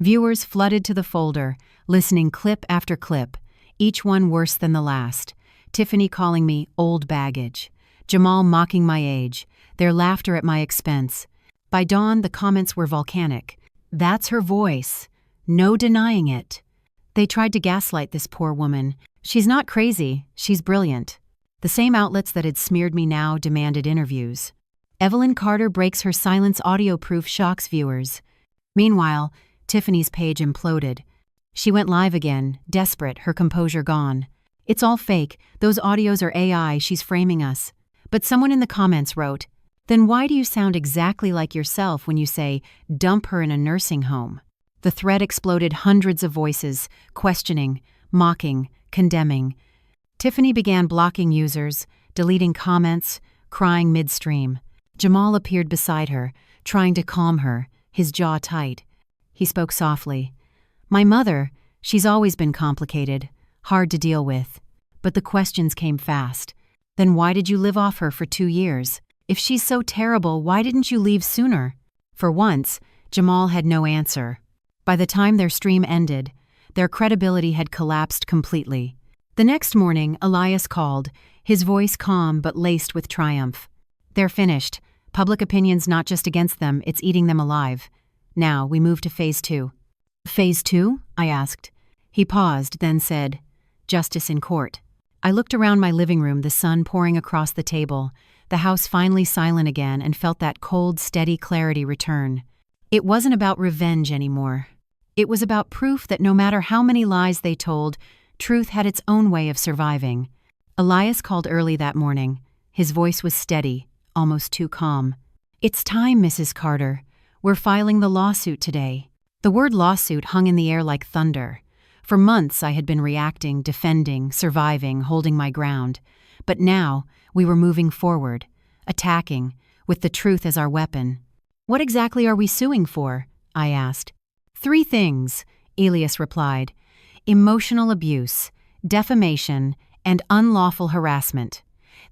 Viewers flooded to the folder, listening clip after clip, each one worse than the last. Tiffany calling me old baggage, Jamal mocking my age, their laughter at my expense. By dawn, the comments were volcanic. "That's her voice. No denying it." They tried to gaslight this poor woman. "She's not crazy, she's brilliant." The same outlets that had smeared me now demanded interviews. Evelyn Carter breaks her silence audio proof shocks viewers. Meanwhile, Tiffany's page imploded. She went live again, desperate, her composure gone. "It's all fake. Those audios are AI. She's framing us." But someone in the comments wrote, "Then why do you sound exactly like yourself when you say, 'dump her in a nursing home'?" The thread exploded, hundreds of voices, questioning, mocking, condemning. Tiffany began blocking users, deleting comments, crying midstream. Jamal appeared beside her, trying to calm her, his jaw tight. He spoke softly. "My mother, she's always been complicated, hard to deal with." But the questions came fast. "Then why did you live off her for 2 years? If she's so terrible, why didn't you leave sooner?" For once, Jamal had no answer. By the time their stream ended, their credibility had collapsed completely. The next morning, Elias called, his voice calm but laced with triumph. "They're finished. Public opinion's not just against them, it's eating them alive. Now, we move to phase 2. "Phase 2? I asked. He paused, then said, "Justice in court." I looked around my living room, the sun pouring across the table, the house finally silent again, and felt that cold, steady clarity return. It wasn't about revenge anymore. It was about proof that no matter how many lies they told, truth had its own way of surviving. Elias called early that morning. His voice was steady, almost too calm. "It's time, Mrs. Carter. We're filing the lawsuit today." The word lawsuit hung in the air like thunder. For months I had been reacting, defending, surviving, holding my ground. But now we were moving forward, attacking, with the truth as our weapon. "What exactly are we suing for?" I asked. 3 things, Elias replied. Emotional abuse, defamation, and unlawful harassment.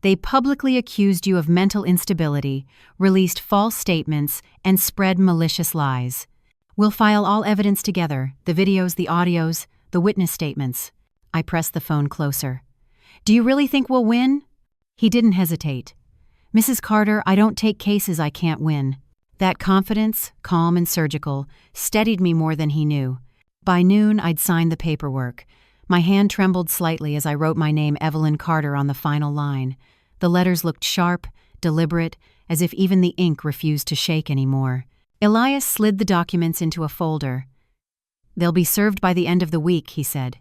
They publicly accused you of mental instability, released false statements, and spread malicious lies. We'll file all evidence together, the videos, the audios, the witness statements. I pressed the phone closer. "Do you really think we'll win?" He didn't hesitate. "Mrs. Carter, I don't take cases I can't win." That confidence, calm and surgical, steadied me more than he knew. By noon, I'd signed the paperwork. My hand trembled slightly as I wrote my name, Evelyn Carter, on the final line. The letters looked sharp, deliberate, as if even the ink refused to shake anymore. Elias slid the documents into a folder. "They'll be served by the end of the week," he said.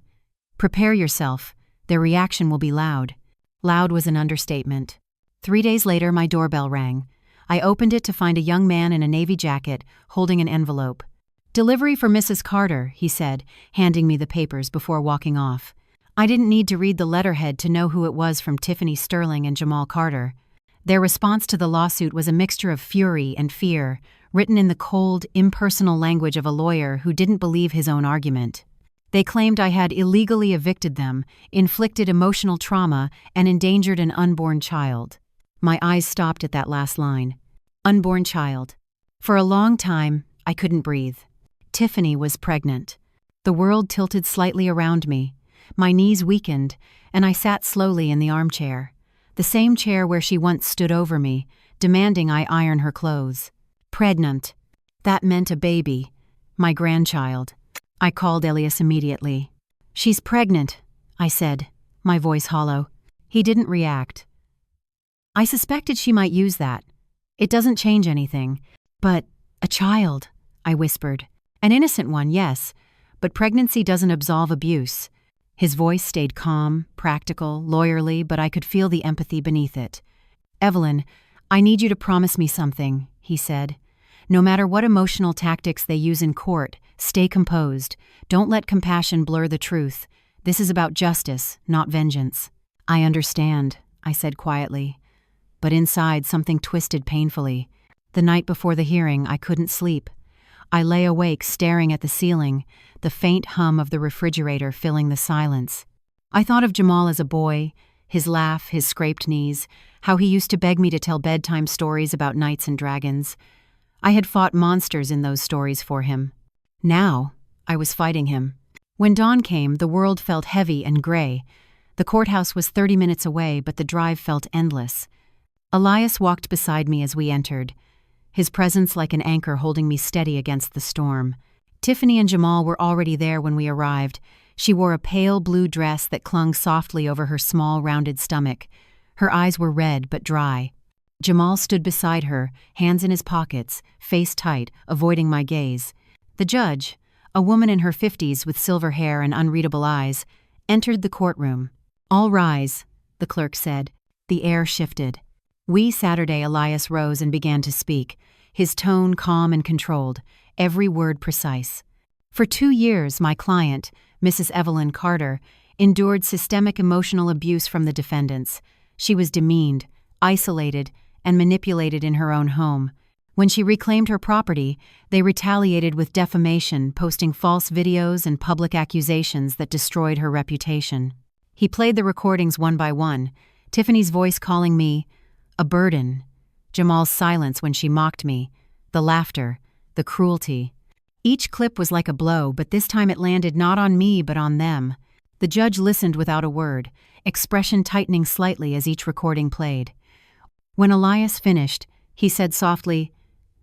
"Prepare yourself. Their reaction will be loud." Loud was an understatement. 3 days later, my doorbell rang. I opened it to find a young man in a navy jacket holding an envelope. "Delivery for Mrs. Carter," he said, handing me the papers before walking off. I didn't need to read the letterhead to know who it was from Tiffany Sterling and Jamal Carter. Their response to the lawsuit was a mixture of fury and fear, written in the cold, impersonal language of a lawyer who didn't believe his own argument. They claimed I had illegally evicted them, inflicted emotional trauma, and endangered an unborn child. My eyes stopped at that last line. Unborn child. For a long time, I couldn't breathe. Tiffany was pregnant. The world tilted slightly around me. My knees weakened, and I sat slowly in the armchair, the same chair where she once stood over me, demanding I iron her clothes. Pregnant. That meant a baby. My grandchild. I called Elias immediately. "She's pregnant," I said, my voice hollow. He didn't react. "I suspected she might use that. It doesn't change anything. But a child," I whispered. "An innocent one, yes, but pregnancy doesn't absolve abuse." His voice stayed calm, practical, lawyerly, but I could feel the empathy beneath it. "Evelyn, I need you to promise me something," he said. "No matter what emotional tactics they use in court, stay composed. Don't let compassion blur the truth. This is about justice, not vengeance." "I understand," I said quietly. But inside, something twisted painfully. The night before the hearing, I couldn't sleep. I lay awake staring at the ceiling, the faint hum of the refrigerator filling the silence. I thought of Jamal as a boy, his laugh, his scraped knees, how he used to beg me to tell bedtime stories about knights and dragons. I had fought monsters in those stories for him. Now, I was fighting him. When dawn came, the world felt heavy and gray. The courthouse was 30 minutes away, but the drive felt endless. Elias walked beside me as we entered, his presence like an anchor holding me steady against the storm. Tiffany and Jamal were already there when we arrived. She wore a pale blue dress that clung softly over her small, rounded stomach. Her eyes were red but dry. Jamal stood beside her, hands in his pockets, face tight, avoiding my gaze. The judge, a woman in her 50s with silver hair and unreadable eyes, entered the courtroom. "All rise," the clerk said. The air shifted. Saturday, Elias rose and began to speak, his tone calm and controlled, every word precise. "For 2 years, my client, Mrs. Evelyn Carter, endured systemic emotional abuse from the defendants. She was demeaned, isolated, and manipulated in her own home. When she reclaimed her property, they retaliated with defamation, posting false videos and public accusations that destroyed her reputation." He played the recordings one by one, Tiffany's voice calling me a burden, Jamal's silence when she mocked me, the laughter, the cruelty. Each clip was like a blow, but this time it landed not on me but on them. The judge listened without a word, expression tightening slightly as each recording played. When Elias finished, he said softly,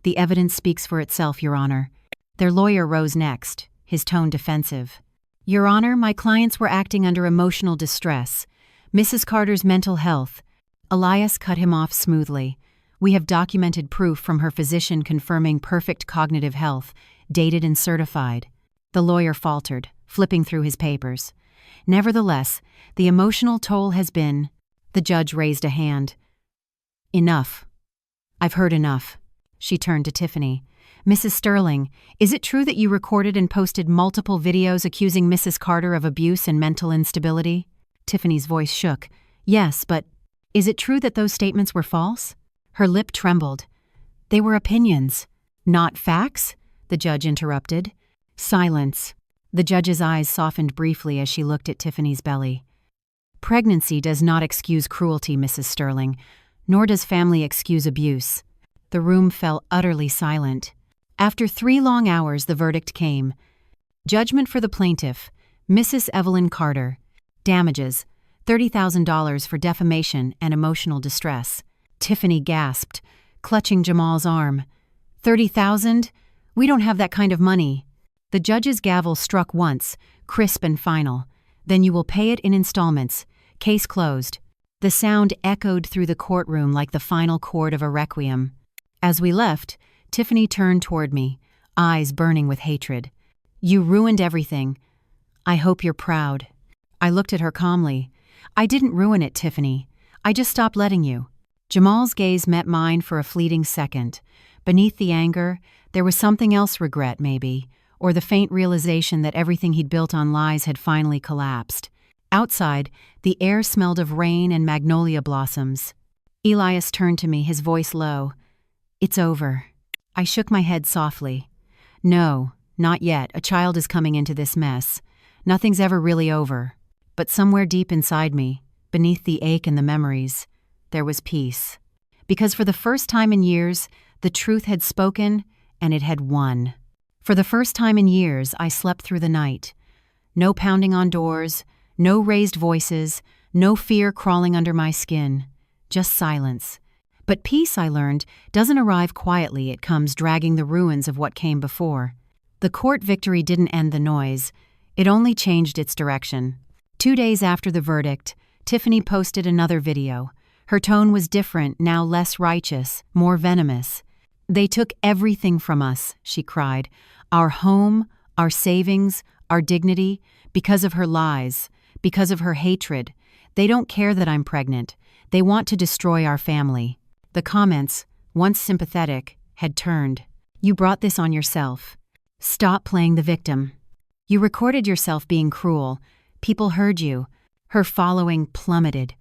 "The evidence speaks for itself, Your Honor." Their lawyer rose next, his tone defensive. "Your Honor, my clients were acting under emotional distress. Mrs. Carter's mental health." Elias cut him off smoothly. "We have documented proof from her physician confirming perfect cognitive health, dated and certified." The lawyer faltered, flipping through his papers. "Nevertheless, the emotional toll has been—" The judge raised a hand. "Enough. I've heard enough." She turned to Tiffany. "Mrs. Sterling, is it true that you recorded and posted multiple videos accusing Mrs. Carter of abuse and mental instability?" Tiffany's voice shook. "Yes, but is it true that those statements were false?" Her lip trembled. "They were opinions." "Not facts?" the judge interrupted. Silence. The judge's eyes softened briefly as she looked at Tiffany's belly. "Pregnancy does not excuse cruelty, Mrs. Sterling, nor does family excuse abuse." The room fell utterly silent. After 3 long hours, the verdict came. Judgment for the plaintiff, Mrs. Evelyn Carter. Damages, $30,000 for defamation and emotional distress. Tiffany gasped, clutching Jamal's arm. "30,000? We don't have that kind of money." The judge's gavel struck once, crisp and final. Then you will pay it in installments. Case closed. The sound echoed through the courtroom like the final chord of a requiem. As we left, Tiffany turned toward me, eyes burning with hatred. You ruined everything. I hope you're proud. I looked at her calmly. I didn't ruin it, Tiffany. I just stopped letting you. Jamal's gaze met mine for a fleeting second. Beneath the anger, there was something else, regret maybe, or the faint realization that everything he'd built on lies had finally collapsed. Outside, the air smelled of rain and magnolia blossoms. Elias turned to me, his voice low. It's over. I shook my head softly. No, not yet. A child is coming into this mess. Nothing's ever really over. But somewhere deep inside me, beneath the ache and the memories, there was peace. Because for the first time in years, the truth had spoken and it had won. For the first time in years, I slept through the night. No pounding on doors, no raised voices, no fear crawling under my skin. Just silence. But peace, I learned, doesn't arrive quietly. It comes dragging the ruins of what came before. The court victory didn't end the noise. It only changed its direction. 2 days after the verdict, Tiffany posted another video. Her tone was different, now less righteous, more venomous. They took everything from us, she cried. Our home, our savings, our dignity, because of her lies, because of her hatred. They don't care that I'm pregnant. They want to destroy our family. The comments, once sympathetic, had turned. You brought this on yourself. Stop playing the victim. You recorded yourself being cruel. People heard you. Her following plummeted.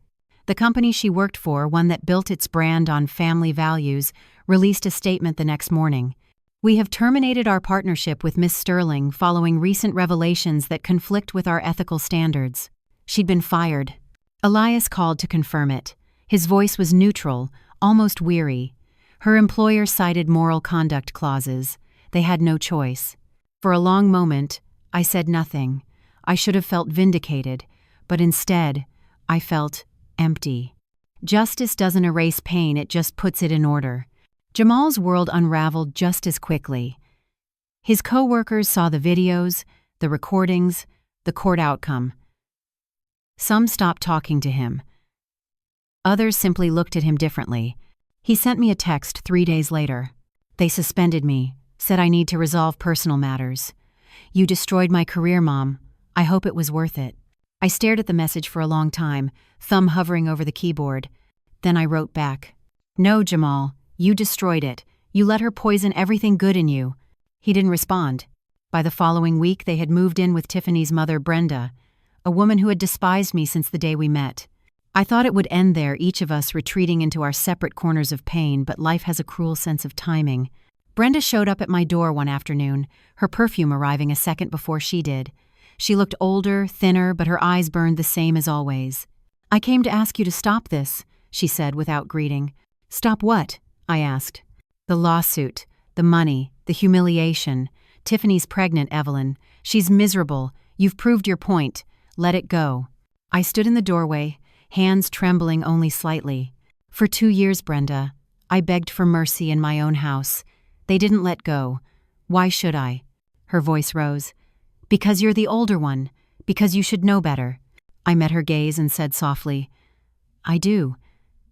The company she worked for, one that built its brand on family values, released a statement the next morning. We have terminated our partnership with Miss Sterling following recent revelations that conflict with our ethical standards. She'd been fired. Elias called to confirm it. His voice was neutral, almost weary. Her employer cited moral conduct clauses. They had no choice. For a long moment, I said nothing. I should have felt vindicated, but instead, I felt empty. Justice doesn't erase pain, it just puts it in order. Jamal's world unraveled just as quickly. His co-workers saw the videos, the recordings, the court outcome. Some stopped talking to him. Others simply looked at him differently. He sent me a text 3 days later. They suspended me, said I need to resolve personal matters. You destroyed my career, Mom. I hope it was worth it. I stared at the message for a long time, thumb hovering over the keyboard. Then I wrote back. No, Jamal, you destroyed it. You let her poison everything good in you. He didn't respond. By the following week, they had moved in with Tiffany's mother, Brenda, a woman who had despised me since the day we met. I thought it would end there, each of us retreating into our separate corners of pain, but life has a cruel sense of timing. Brenda showed up at my door one afternoon, her perfume arriving a second before she did. She looked older, thinner, but her eyes burned the same as always. I came to ask you to stop this, she said without greeting. Stop what? I asked. The lawsuit, the money, the humiliation. Tiffany's pregnant, Evelyn. She's miserable. You've proved your point. Let it go. I stood in the doorway, hands trembling only slightly. For 2 years, Brenda, I begged for mercy in my own house. They didn't let go. Why should I? Her voice rose. Because you're the older one. Because you should know better. I met her gaze and said softly, I do.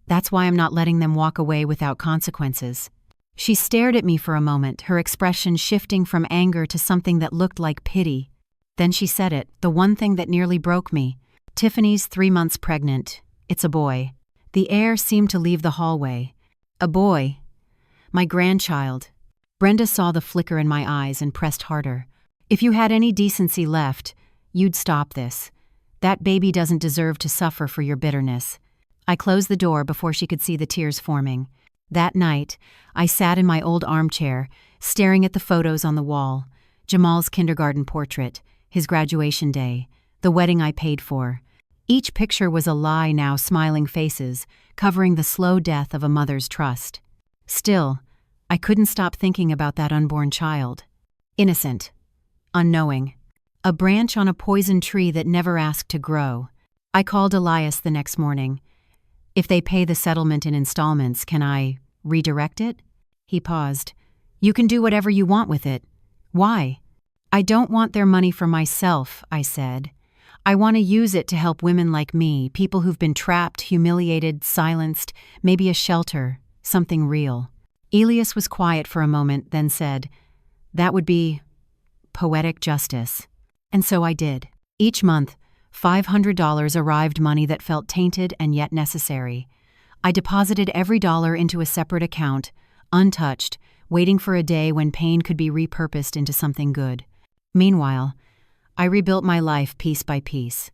That's why I'm not letting them walk away without consequences. She stared at me for a moment, her expression shifting from anger to something that looked like pity. Then she said it, the one thing that nearly broke me. Tiffany's 3 months pregnant. It's a boy. The air seemed to leave the hallway. A boy. My grandchild. Brenda saw the flicker in my eyes and pressed harder. If you had any decency left, you'd stop this. That baby doesn't deserve to suffer for your bitterness. I closed the door before she could see the tears forming. That night, I sat in my old armchair, staring at the photos on the wall. Jamal's kindergarten portrait, his graduation day, the wedding I paid for. Each picture was a lie, now smiling faces, covering the slow death of a mother's trust. Still, I couldn't stop thinking about that unborn child. Innocent. Unknowing. A branch on a poison tree that never asked to grow. I called Elias the next morning. If they pay the settlement in installments, can I redirect it? He paused. You can do whatever you want with it. Why? "I don't want their money for myself," I said. "I want to use it to help women like me, people who've been trapped, humiliated, silenced, maybe a shelter, something real." Elias was quiet for a moment, then said, "That would be poetic justice." And so I did. Each month, $500 arrived, money that felt tainted and yet necessary. I deposited every dollar into a separate account, untouched, waiting for a day when pain could be repurposed into something good. Meanwhile, I rebuilt my life piece by piece.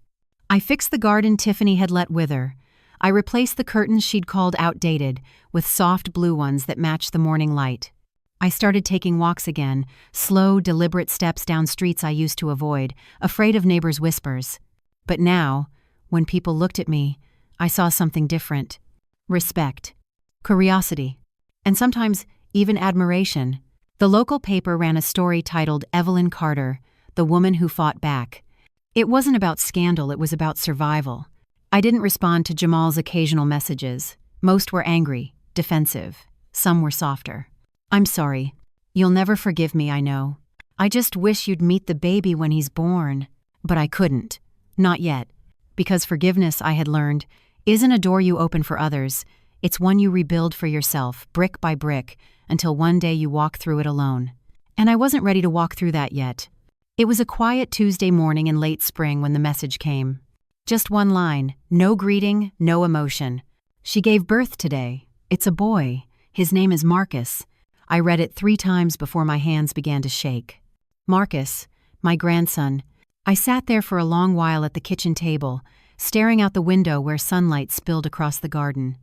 I fixed the garden Tiffany had let wither. I replaced the curtains she'd called outdated with soft blue ones that matched the morning light. I started taking walks again, slow, deliberate steps down streets I used to avoid, afraid of neighbors' whispers. But now, when people looked at me, I saw something different. Respect, curiosity, and sometimes even admiration. The local paper ran a story titled "Evelyn Carter, the Woman Who Fought Back." It wasn't about scandal, it was about survival. I didn't respond to Jamal's occasional messages. Most were angry, defensive. Some were softer. "I'm sorry. You'll never forgive me, I know. I just wish you'd meet the baby when he's born." But I couldn't. Not yet. Because forgiveness, I had learned, isn't a door you open for others. It's one you rebuild for yourself, brick by brick, until one day you walk through it alone. And I wasn't ready to walk through that yet. It was a quiet Tuesday morning in late spring when the message came. Just one line, no greeting, no emotion. "She gave birth today. It's a boy. His name is Marcus." I read it 3 times before my hands began to shake. Marcus, my grandson. I sat there for a long while at the kitchen table, staring out the window where sunlight spilled across the garden.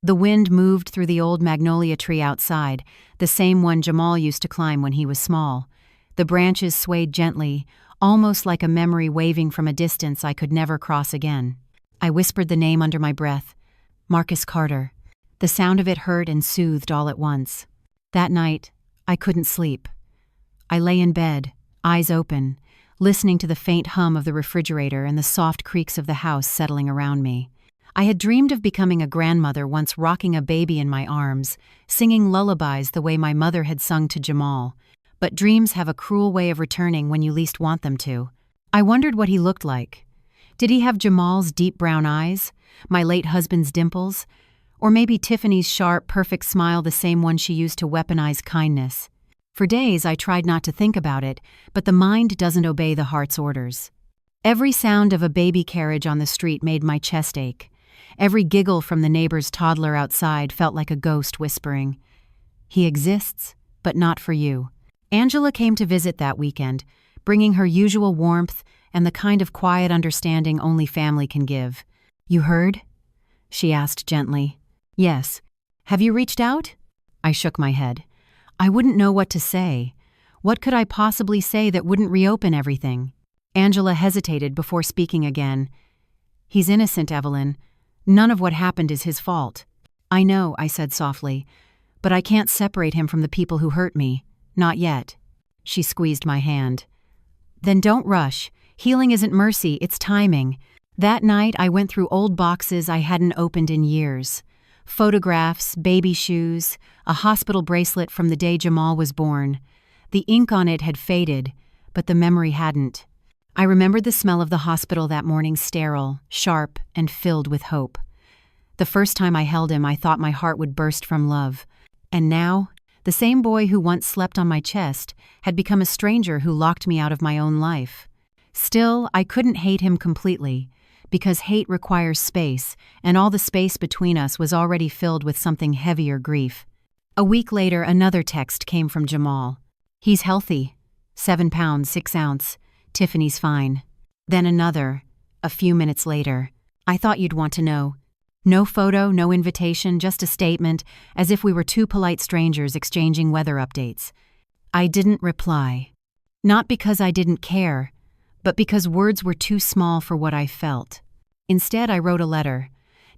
The wind moved through the old magnolia tree outside, the same one Jamal used to climb when he was small. The branches swayed gently, almost like a memory waving from a distance I could never cross again. I whispered the name under my breath, Marcus Carter. The sound of it hurt and soothed all at once. That night, I couldn't sleep. I lay in bed, eyes open, listening to the faint hum of the refrigerator and the soft creaks of the house settling around me. I had dreamed of becoming a grandmother once, rocking a baby in my arms, singing lullabies the way my mother had sung to Jamal. But dreams have a cruel way of returning when you least want them to. I wondered what he looked like. Did he have Jamal's deep brown eyes, my late husband's dimples, or maybe Tiffany's sharp, perfect smile, the same one she used to weaponize kindness? For days I tried not to think about it, but the mind doesn't obey the heart's orders. Every sound of a baby carriage on the street made my chest ache. Every giggle from the neighbor's toddler outside felt like a ghost whispering, "He exists, but not for you." Angela came to visit that weekend, bringing her usual warmth and the kind of quiet understanding only family can give. "You heard?" she asked gently. "Yes. Have you reached out?" I shook my head. I wouldn't know what to say. What could I possibly say that wouldn't reopen everything? Angela hesitated before speaking again. "He's innocent, Evelyn. None of what happened is his fault." "I know," I said softly, "but I can't separate him from the people who hurt me. Not yet." She squeezed my hand. "Then don't rush. Healing isn't mercy, it's timing." That night I went through old boxes I hadn't opened in years. Photographs, baby shoes, a hospital bracelet from the day Jamal was born. The ink on it had faded, but the memory hadn't. I remembered the smell of the hospital that morning, sterile, sharp, and filled with hope. The first time I held him, I thought my heart would burst from love. And now, the same boy who once slept on my chest had become a stranger who locked me out of my own life. Still, I couldn't hate him completely, because hate requires space, and all the space between us was already filled with something heavier, grief. A week later, another text came from Jamal. "He's healthy. 7 pounds, 6 ounce. Tiffany's fine." Then another, a few minutes later. "I thought you'd want to know." No photo, no invitation, just a statement, as if we were 2 polite strangers exchanging weather updates. I didn't reply. Not because I didn't care, but because words were too small for what I felt. Instead, I wrote a letter.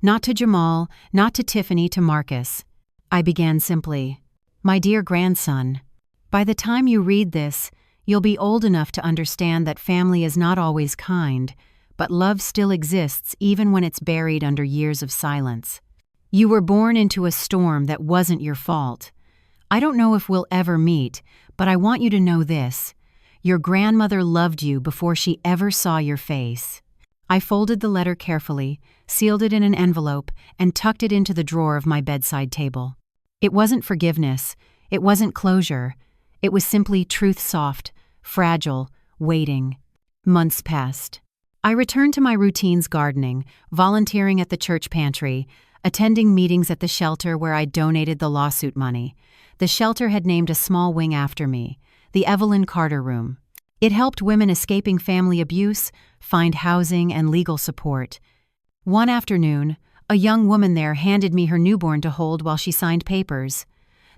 Not to Jamal, not to Tiffany, to Marcus. I began simply, "My dear grandson, by the time you read this, you'll be old enough to understand that family is not always kind, but love still exists even when it's buried under years of silence. You were born into a storm that wasn't your fault. I don't know if we'll ever meet, but I want you to know this. Your grandmother loved you before she ever saw your face." I folded the letter carefully, sealed it in an envelope, and tucked it into the drawer of my bedside table. It wasn't forgiveness. It wasn't closure. It was simply truth soft, fragile, waiting. Months passed. I returned to my routines: gardening, volunteering at the church pantry, attending meetings at the shelter where I donated the lawsuit money. The shelter had named a small wing after me, the Evelyn Carter Room. It helped women escaping family abuse find housing and legal support. One afternoon, a young woman there handed me her newborn to hold while she signed papers.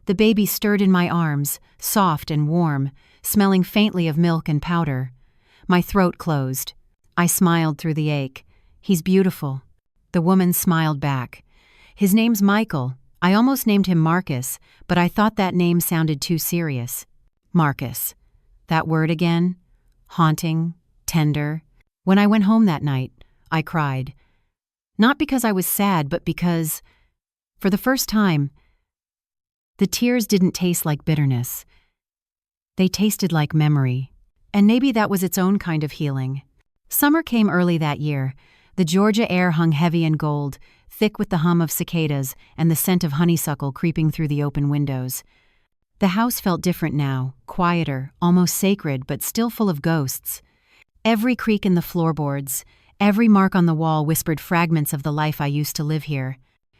The baby stirred in my arms, soft and warm, smelling faintly of milk and powder. My throat closed. I smiled through the ache. "He's beautiful." The woman smiled back. "His name's Michael. I almost named him Marcus, but I thought that name sounded too serious." Marcus. That word again? Haunting, tender. When I went home that night, I cried. Not because I was sad, but because, for the first time, the tears didn't taste like bitterness. They tasted like memory. And maybe that was its own kind of healing. Summer came early that year. The Georgia air hung heavy and gold, thick with the hum of cicadas and the scent of honeysuckle creeping through the open windows. The house felt different now, quieter, almost sacred, but still full of ghosts. Every creak in the floorboards, every mark on the wall whispered fragments of the life I used to live here.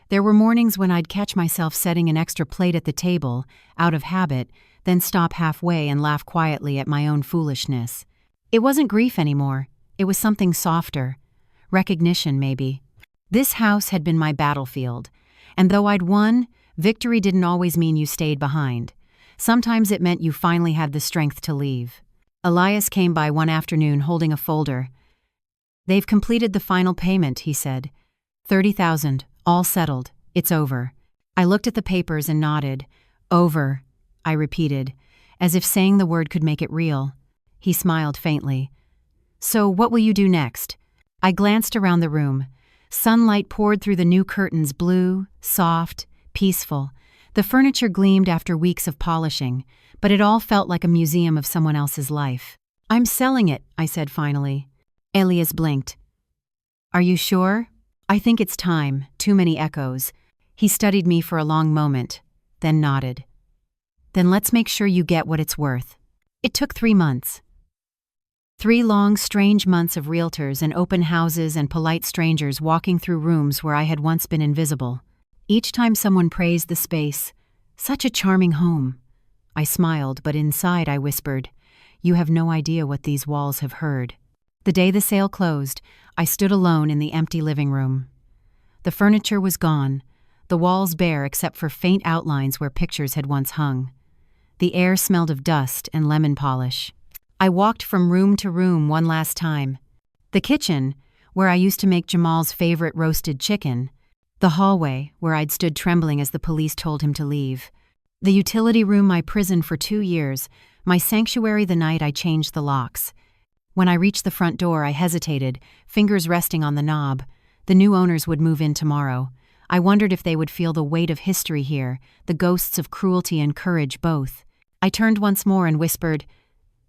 There were mornings when I'd catch myself setting an extra plate at the table, out of habit, then stop halfway and laugh quietly at my own foolishness. It wasn't grief anymore. It was something softer. Recognition, maybe. This house had been my battlefield, and though I'd won, victory didn't always mean you stayed behind. Sometimes it meant you finally had the strength to leave. Elias came by one afternoon holding a folder. "They've completed the final payment," he said. $30,000, all settled. It's over." I looked at the papers and nodded. "Over," I repeated, as if saying the word could make it real. He smiled faintly. "So what will you do next?" I glanced around the room. Sunlight poured through the new curtains, blue, soft, peaceful. The furniture gleamed after weeks of polishing, but it all felt like a museum of someone else's life. "I'm selling it," I said finally. Elias blinked. "Are you sure?" "I think it's time. Too many echoes." He studied me for a long moment, then nodded. "Then let's make sure you get what it's worth." It took 3 months. 3 long, strange months of realtors and open houses and polite strangers walking through rooms where I had once been invisible. Each time someone praised the space, "Such a charming home." I smiled, but inside I whispered, "You have no idea what these walls have heard." The day the sale closed, I stood alone in the empty living room. The furniture was gone, the walls bare except for faint outlines where pictures had once hung. The air smelled of dust and lemon polish. I walked from room to room one last time. The kitchen, where I used to make Jamal's favorite roasted chicken. The hallway, where I'd stood trembling as the police told him to leave. The utility room, my prison for 2 years, my sanctuary the night I changed the locks. When I reached the front door, I hesitated, fingers resting on the knob. The new owners would move in tomorrow. I wondered if they would feel the weight of history here, the ghosts of cruelty and courage both. I turned once more and whispered,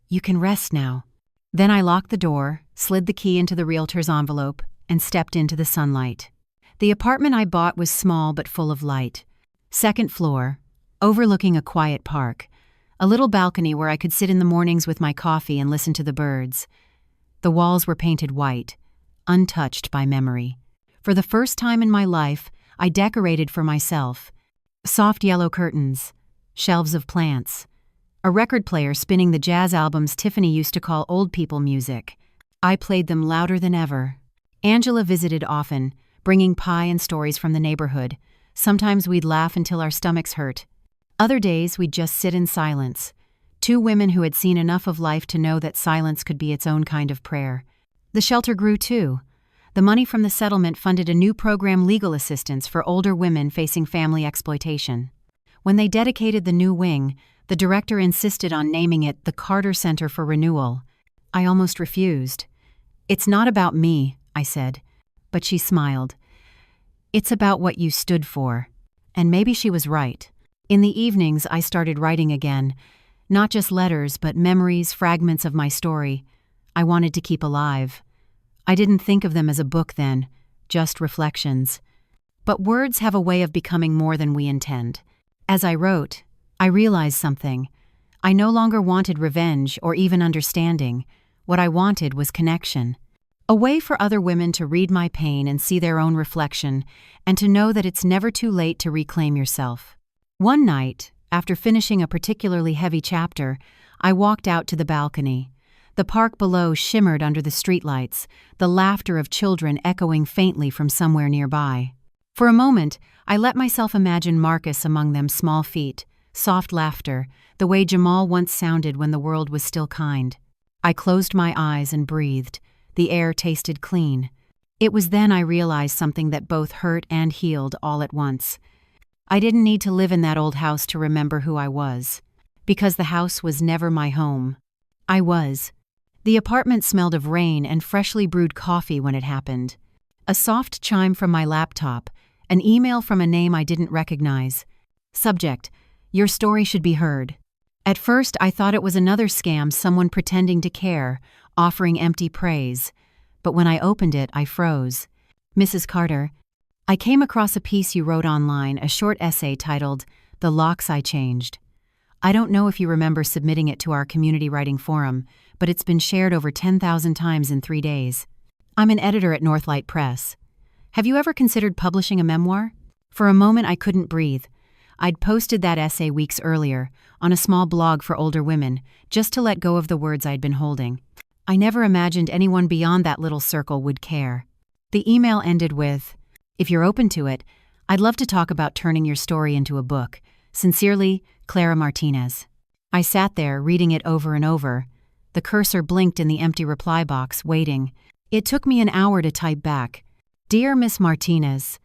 "You can rest now." Then I locked the door, slid the key into the realtor's envelope, and stepped into the sunlight. The apartment I bought was small but full of light. 2nd floor, overlooking a quiet park. A little balcony where I could sit in the mornings with my coffee and listen to the birds. The walls were painted white, untouched by memory. For the first time in my life, I decorated for myself. Soft yellow curtains, shelves of plants, a record player spinning the jazz albums Tiffany used to call old people music. I played them louder than ever. Angela visited often, bringing pie and stories from the neighborhood. Sometimes we'd laugh until our stomachs hurt. Other days we'd just sit in silence. 2 women who had seen enough of life to know that silence could be its own kind of prayer. The shelter grew too. The money from the settlement funded a new program, legal assistance for older women facing family exploitation. When they dedicated the new wing, the director insisted on naming it the Carter Center for Renewal. I almost refused. "It's not about me," I said, but she smiled. "It's about what you stood for." And maybe she was right. In the evenings, I started writing again. Not just letters, but memories, fragments of my story I wanted to keep alive. I didn't think of them as a book then, just reflections. But words have a way of becoming more than we intend. As I wrote, I realized something. I no longer wanted revenge or even understanding. What I wanted was connection. A way for other women to read my pain and see their own reflection, and to know that it's never too late to reclaim yourself. One night, after finishing a particularly heavy chapter, I walked out to the balcony. The park below shimmered under the streetlights, the laughter of children echoing faintly from somewhere nearby. For a moment, I let myself imagine Marcus among them, small feet, soft laughter, the way Jamal once sounded when the world was still kind. I closed my eyes and breathed. The air tasted clean. It was then I realized something that both hurt and healed all at once. I didn't need to live in that old house to remember who I was, because the house was never my home. I was. The apartment smelled of rain and freshly brewed coffee when it happened. A soft chime from my laptop, an email from a name I didn't recognize. Subject: Your story should be heard. At first, I thought it was another scam, someone pretending to care, offering empty praise. But when I opened it, I froze. Mrs. Carter, I came across a piece you wrote online, a short essay titled, "The Locks I Changed." I don't know if you remember submitting it to our community writing forum, but it's been shared over 10,000 times in 3 days. I'm an editor at Northlight Press. Have you ever considered publishing a memoir? For a moment, I couldn't breathe. I'd posted that essay weeks earlier, on a small blog for older women, just to let go of the words I'd been holding. I never imagined anyone beyond that little circle would care. The email ended with, "If you're open to it, I'd love to talk about turning your story into a book. Sincerely, Clara Martinez." I sat there, reading it over and over. The cursor blinked in the empty reply box, waiting. It took me an hour to type back. "Dear Miss Martinez,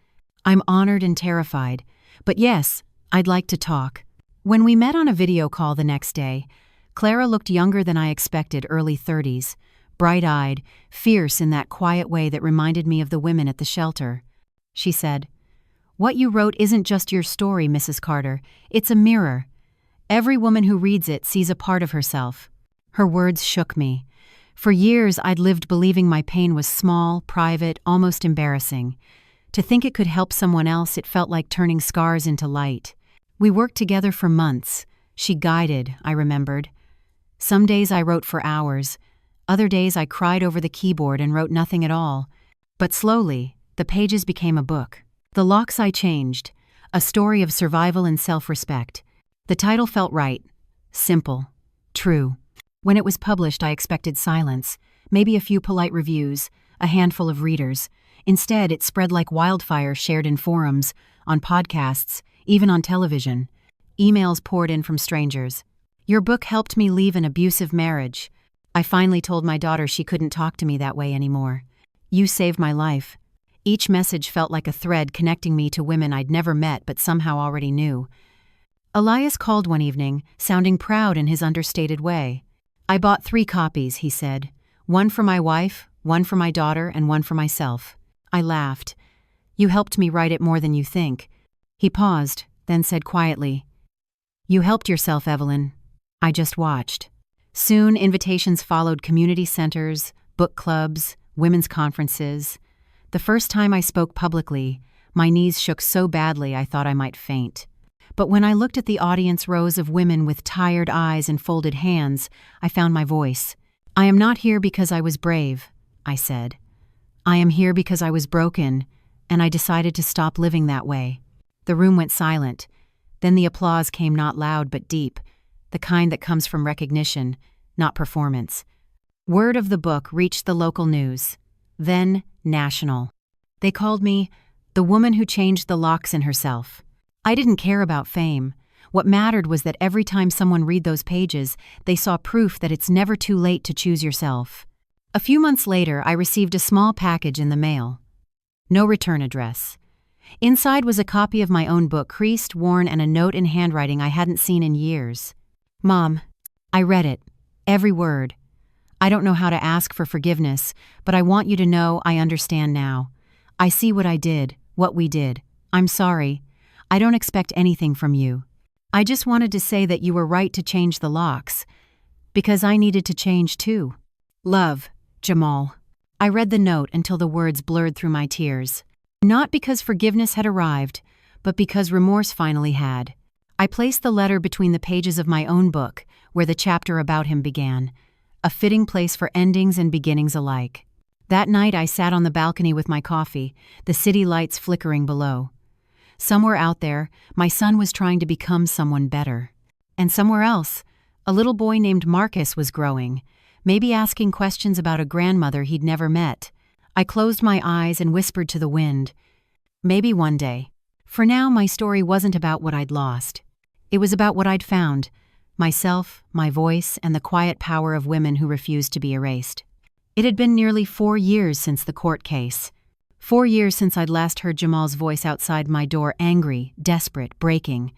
I'm honored and terrified, but yes, I'd like to talk." When we met on a video call the next day, Clara looked younger than I expected, early 30s, bright-eyed, fierce in that quiet way that reminded me of the women at the shelter. She said, "What you wrote isn't just your story, Mrs. Carter. It's a mirror. Every woman who reads it sees a part of herself." Her words shook me. For years, I'd lived believing my pain was small, private, almost embarrassing. To think it could help someone else, it felt like turning scars into light. We worked together for months. She guided, I remembered. Some days I wrote for hours. Other days I cried over the keyboard and wrote nothing at all. But slowly, the pages became a book. The Locks I Changed, a story of survival and self-respect. The title felt right. Simple. True. When it was published, I expected silence, maybe a few polite reviews, a handful of readers. Instead, it spread like wildfire, shared in forums, on podcasts, even on television. Emails poured in from strangers. "Your book helped me leave an abusive marriage. I finally told my daughter she couldn't talk to me that way anymore. You saved my life." Each message felt like a thread connecting me to women I'd never met but somehow already knew. Elias called one evening, sounding proud in his understated way. "I bought 3 copies," he said. "One for my wife, one for my daughter, and one for myself." I laughed. "You helped me write it more than you think." He paused, then said quietly, "You helped yourself, Evelyn." I just watched. Soon, invitations followed: community centers, book clubs, women's conferences. The first time I spoke publicly, my knees shook so badly I thought I might faint. But when I looked at the audience, rows of women with tired eyes and folded hands, I found my voice. "I am not here because I was brave," I said. "I am here because I was broken, and I decided to stop living that way." The room went silent. Then the applause came, not loud but deep, the kind that comes from recognition, not performance. Word of the book reached the local news, then national. They called me the woman who changed the locks in herself. I didn't care about fame. What mattered was that every time someone read those pages, they saw proof that it's never too late to choose yourself. A few months later, I received a small package in the mail. No return address. Inside was a copy of my own book, creased, worn, and a note in handwriting I hadn't seen in years. "Mom, I read it. Every word. I don't know how to ask for forgiveness, but I want you to know I understand now. I see what I did, what we did. I'm sorry. I don't expect anything from you. I just wanted to say that you were right to change the locks, because I needed to change too. Love, Jamal. I read the note until the words blurred through my tears. Not because forgiveness had arrived, but because remorse finally had. I placed the letter between the pages of my own book, where the chapter about him began, a fitting place for endings and beginnings alike. That night I sat on the balcony with my coffee, the city lights flickering below. Somewhere out there, my son was trying to become someone better. And somewhere else, a little boy named Marcus was growing, maybe asking questions about a grandmother he'd never met. I closed my eyes and whispered to the wind, maybe one day. For now, my story wasn't about what I'd lost. It was about what I'd found, myself, my voice, and the quiet power of women who refused to be erased. It had been nearly 4 years since the court case. 4 years since I'd last heard Jamal's voice outside my door, angry, desperate, breaking.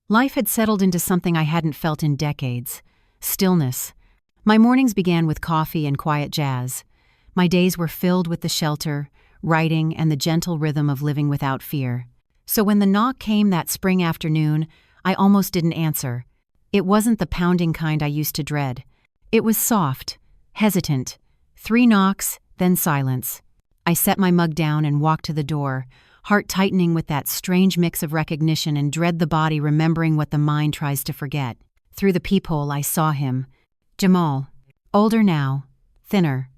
Life had settled into something I hadn't felt in decades. Stillness. My mornings began with coffee and quiet jazz. My days were filled with the shelter, writing, and the gentle rhythm of living without fear. So when the knock came that spring afternoon, I almost didn't answer. It wasn't the pounding kind I used to dread. It was soft, hesitant. 3 knocks, then silence. I set my mug down and walked to the door, heart tightening with that strange mix of recognition and dread, the body remembering what the mind tries to forget. Through the peephole I saw him. Jamal. Older now. Thinner.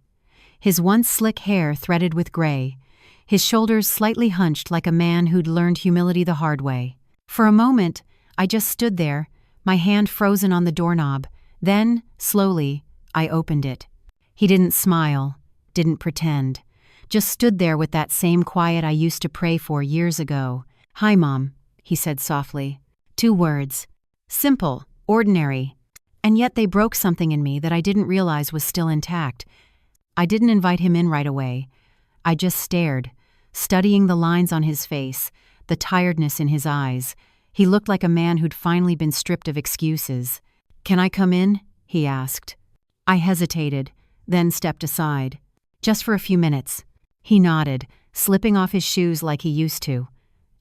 His once slick hair threaded with gray. His shoulders slightly hunched like a man who'd learned humility the hard way. For a moment, I just stood there, my hand frozen on the doorknob. Then, slowly, I opened it. He didn't smile, didn't pretend. Just stood there with that same quiet I used to pray for years ago. "Hi, Mom," he said softly. 2 words. Simple, ordinary. And yet they broke something in me that I didn't realize was still intact. I didn't invite him in right away. I just stared, studying the lines on his face, the tiredness in his eyes. He looked like a man who'd finally been stripped of excuses. "Can I come in?" he asked. I hesitated, then stepped aside. "Just for a few minutes." He nodded, slipping off his shoes like he used to.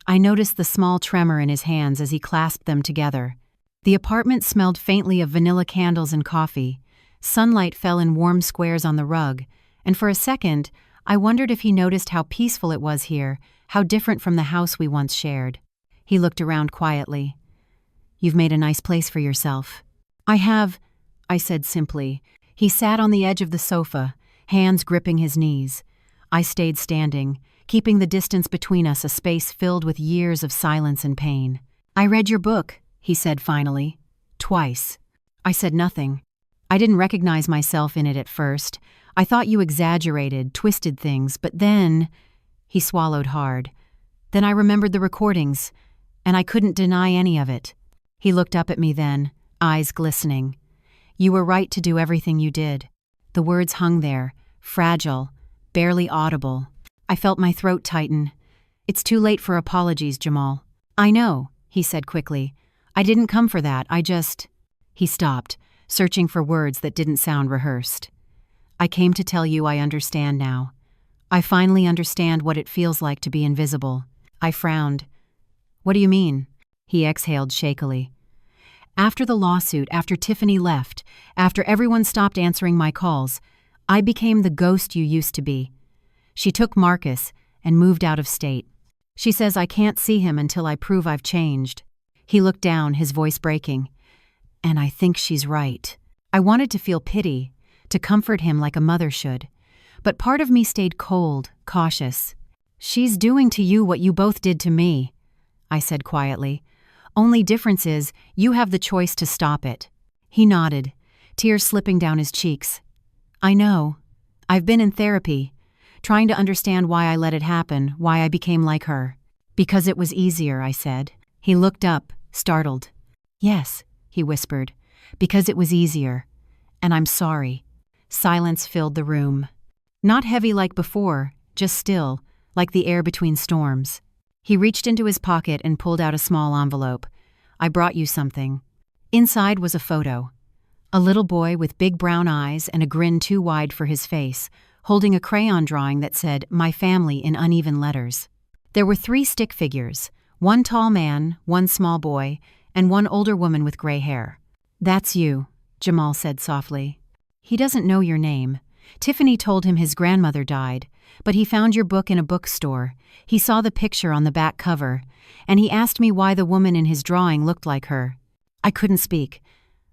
I noticed the small tremor in his hands as he clasped them together. The apartment smelled faintly of vanilla candles and coffee. Sunlight fell in warm squares on the rug, and for a second, I wondered if he noticed how peaceful it was here, how different from the house we once shared. He looked around quietly. "You've made a nice place for yourself." "I have," I said simply. He sat on the edge of the sofa, hands gripping his knees. I stayed standing, keeping the distance between us a space filled with years of silence and pain. "I read your book," he said finally. "Twice." I said nothing. I didn't recognize myself in it at first. I thought you exaggerated, twisted things, but then... He swallowed hard. Then I remembered the recordings, and I couldn't deny any of it. He looked up at me then, eyes glistening. "You were right to do everything you did." The words hung there, fragile, barely audible. I felt my throat tighten. "It's too late for apologies, Jamal." "I know," he said quickly. "I didn't come for that, I just..." He stopped, searching for words that didn't sound rehearsed. "I came to tell you I understand now. I finally understand what it feels like to be invisible." I frowned. "What do you mean?" He exhaled shakily. "After the lawsuit, after Tiffany left, after everyone stopped answering my calls, I became the ghost you used to be. She took Marcus and moved out of state. She says I can't see him until I prove I've changed." He looked down, his voice breaking. "And I think she's right." I wanted to feel pity, to comfort him like a mother should. But part of me stayed cold, cautious. "She's doing to you what you both did to me," I said quietly. "Only difference is you have the choice to stop it." He nodded, tears slipping down his cheeks. "I know. I've been in therapy, trying to understand why I let it happen, why I became like her." "Because it was easier," I said. He looked up, startled. "Yes," he whispered, "because it was easier. And I'm sorry." Silence filled the room. Not heavy like before, just still, like the air between storms. He reached into his pocket and pulled out a small envelope. "I brought you something." Inside was a photo. A little boy with big brown eyes and a grin too wide for his face, holding a crayon drawing that said, "My family," in uneven letters. There were 3 stick figures, one tall man, one small boy, and one older woman with gray hair. "That's you," Jamal said softly. "He doesn't know your name. Tiffany told him his grandmother died, but he found your book in a bookstore. He saw the picture on the back cover, and he asked me why the woman in his drawing looked like her." I couldn't speak.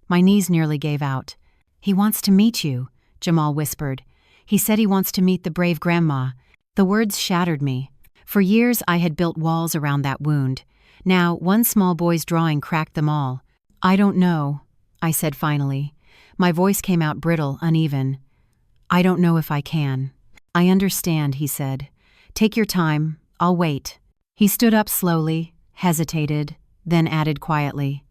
My knees nearly gave out. "He wants to meet you," Jamal whispered. "He said he wants to meet the brave grandma." The words shattered me. For years I had built walls around that wound. Now one small boy's drawing cracked them all. "I don't know," I said finally. My voice came out brittle, uneven. "I don't know if I can." "I understand," he said. "Take your time. I'll wait." He stood up slowly, hesitated, then added quietly,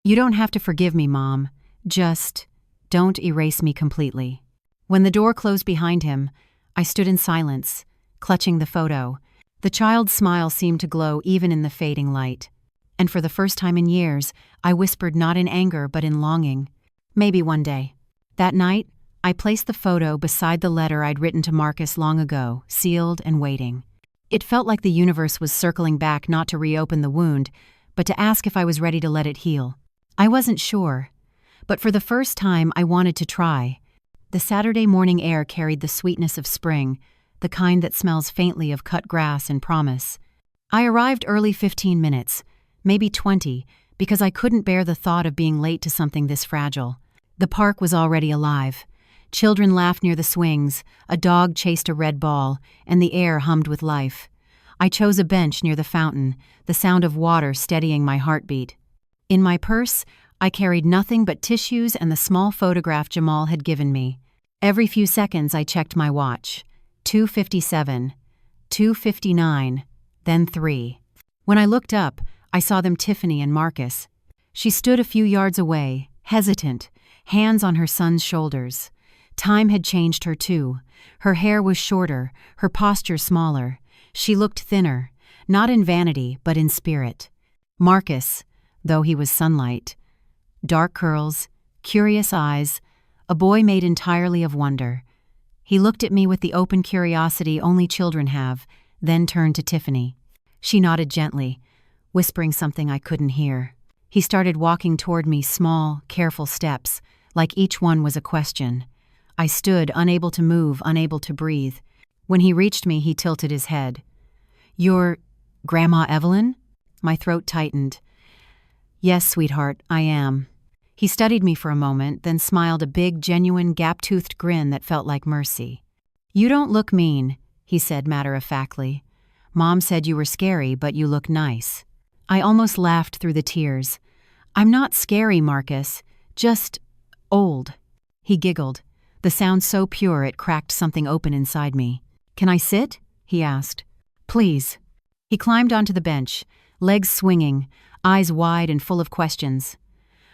"You don't have to forgive me, Mom. Just don't erase me completely." When the door closed behind him, I stood in silence, clutching the photo. The child's smile seemed to glow even in the fading light. And for the first time in years, I whispered not in anger but in longing. Maybe one day. That night, I placed the photo beside the letter I'd written to Marcus long ago, sealed and waiting. It felt like the universe was circling back not to reopen the wound, but to ask if I was ready to let it heal. I wasn't sure, but for the first time I wanted to try. The Saturday morning air carried the sweetness of spring, the kind that smells faintly of cut grass and promise. I arrived early 15 minutes, maybe 20, because I couldn't bear the thought of being late to something this fragile. The park was already alive. Children laughed near the swings, a dog chased a red ball, and the air hummed with life. I chose a bench near the fountain, the sound of water steadying my heartbeat. In my purse, I carried nothing but tissues and the small photograph Jamal had given me. Every few seconds I checked my watch. 2:57, 2:59, then 3. When I looked up, I saw them Tiffany and Marcus. She stood a few yards away, hesitant, hands on her son's shoulders. Time had changed her too. Her hair was shorter, her posture smaller. She looked thinner, not in vanity, but in spirit. Marcus, though he was sunlight. Dark curls, curious eyes, a boy made entirely of wonder. He looked at me with the open curiosity only children have, then turned to Tiffany. She nodded gently, whispering something I couldn't hear. He started walking toward me, small, careful steps, like each one was a question. I stood, unable to move, unable to breathe. When he reached me, he tilted his head. "You're Grandma Evelyn?" My throat tightened. "Yes, sweetheart, I am." He studied me for a moment, then smiled a big, genuine, gap-toothed grin that felt like mercy. "You don't look mean," he said matter-of-factly. "Mom said you were scary, but you look nice." I almost laughed through the tears. "I'm not scary, Marcus. Just old." He giggled, the sound so pure it cracked something open inside me. "Can I sit?" he asked. "Please." He climbed onto the bench, legs swinging, eyes wide and full of questions.